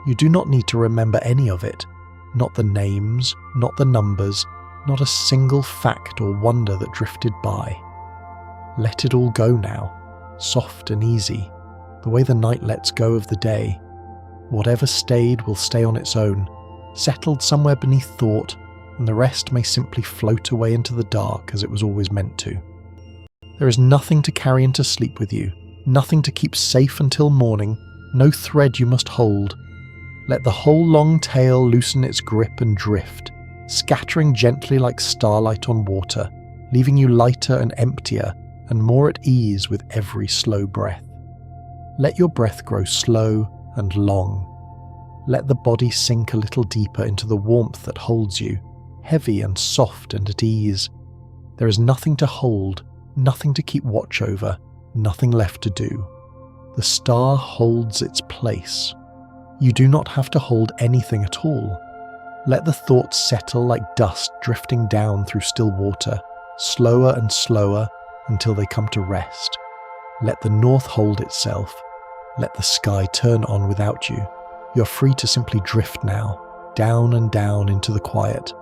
You do not need to remember any of it, not the names, not the numbers, not a single fact or wonder that drifted by. Let it all go now, soft and easy, the way the night lets go of the day. Whatever stayed will stay on its own, settled somewhere beneath thought, and the rest may simply float away into the dark as it was always meant to. There is nothing to carry into sleep with you, nothing to keep safe until morning, no thread you must hold. Let the whole long tail loosen its grip and drift, scattering gently like starlight on water, leaving you lighter and emptier and more at ease with every slow breath. Let your breath grow slow and long. Let the body sink a little deeper into the warmth that holds you, heavy and soft and at ease. There is nothing to hold, nothing to keep watch over, nothing left to do. The star holds its place. You do not have to hold anything at all. Let the thoughts settle like dust drifting down through still water, slower and slower until they come to rest. Let the north hold itself. Let the sky turn on without you. You're free to simply drift now, down and down into the quiet.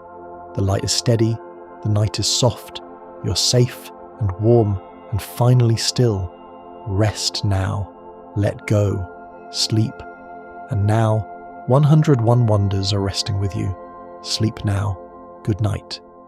The light is steady, the night is soft, you're safe and warm and finally still. Rest now. Let go. Sleep. And now, 101 wonders are resting with you. Sleep now. Good night.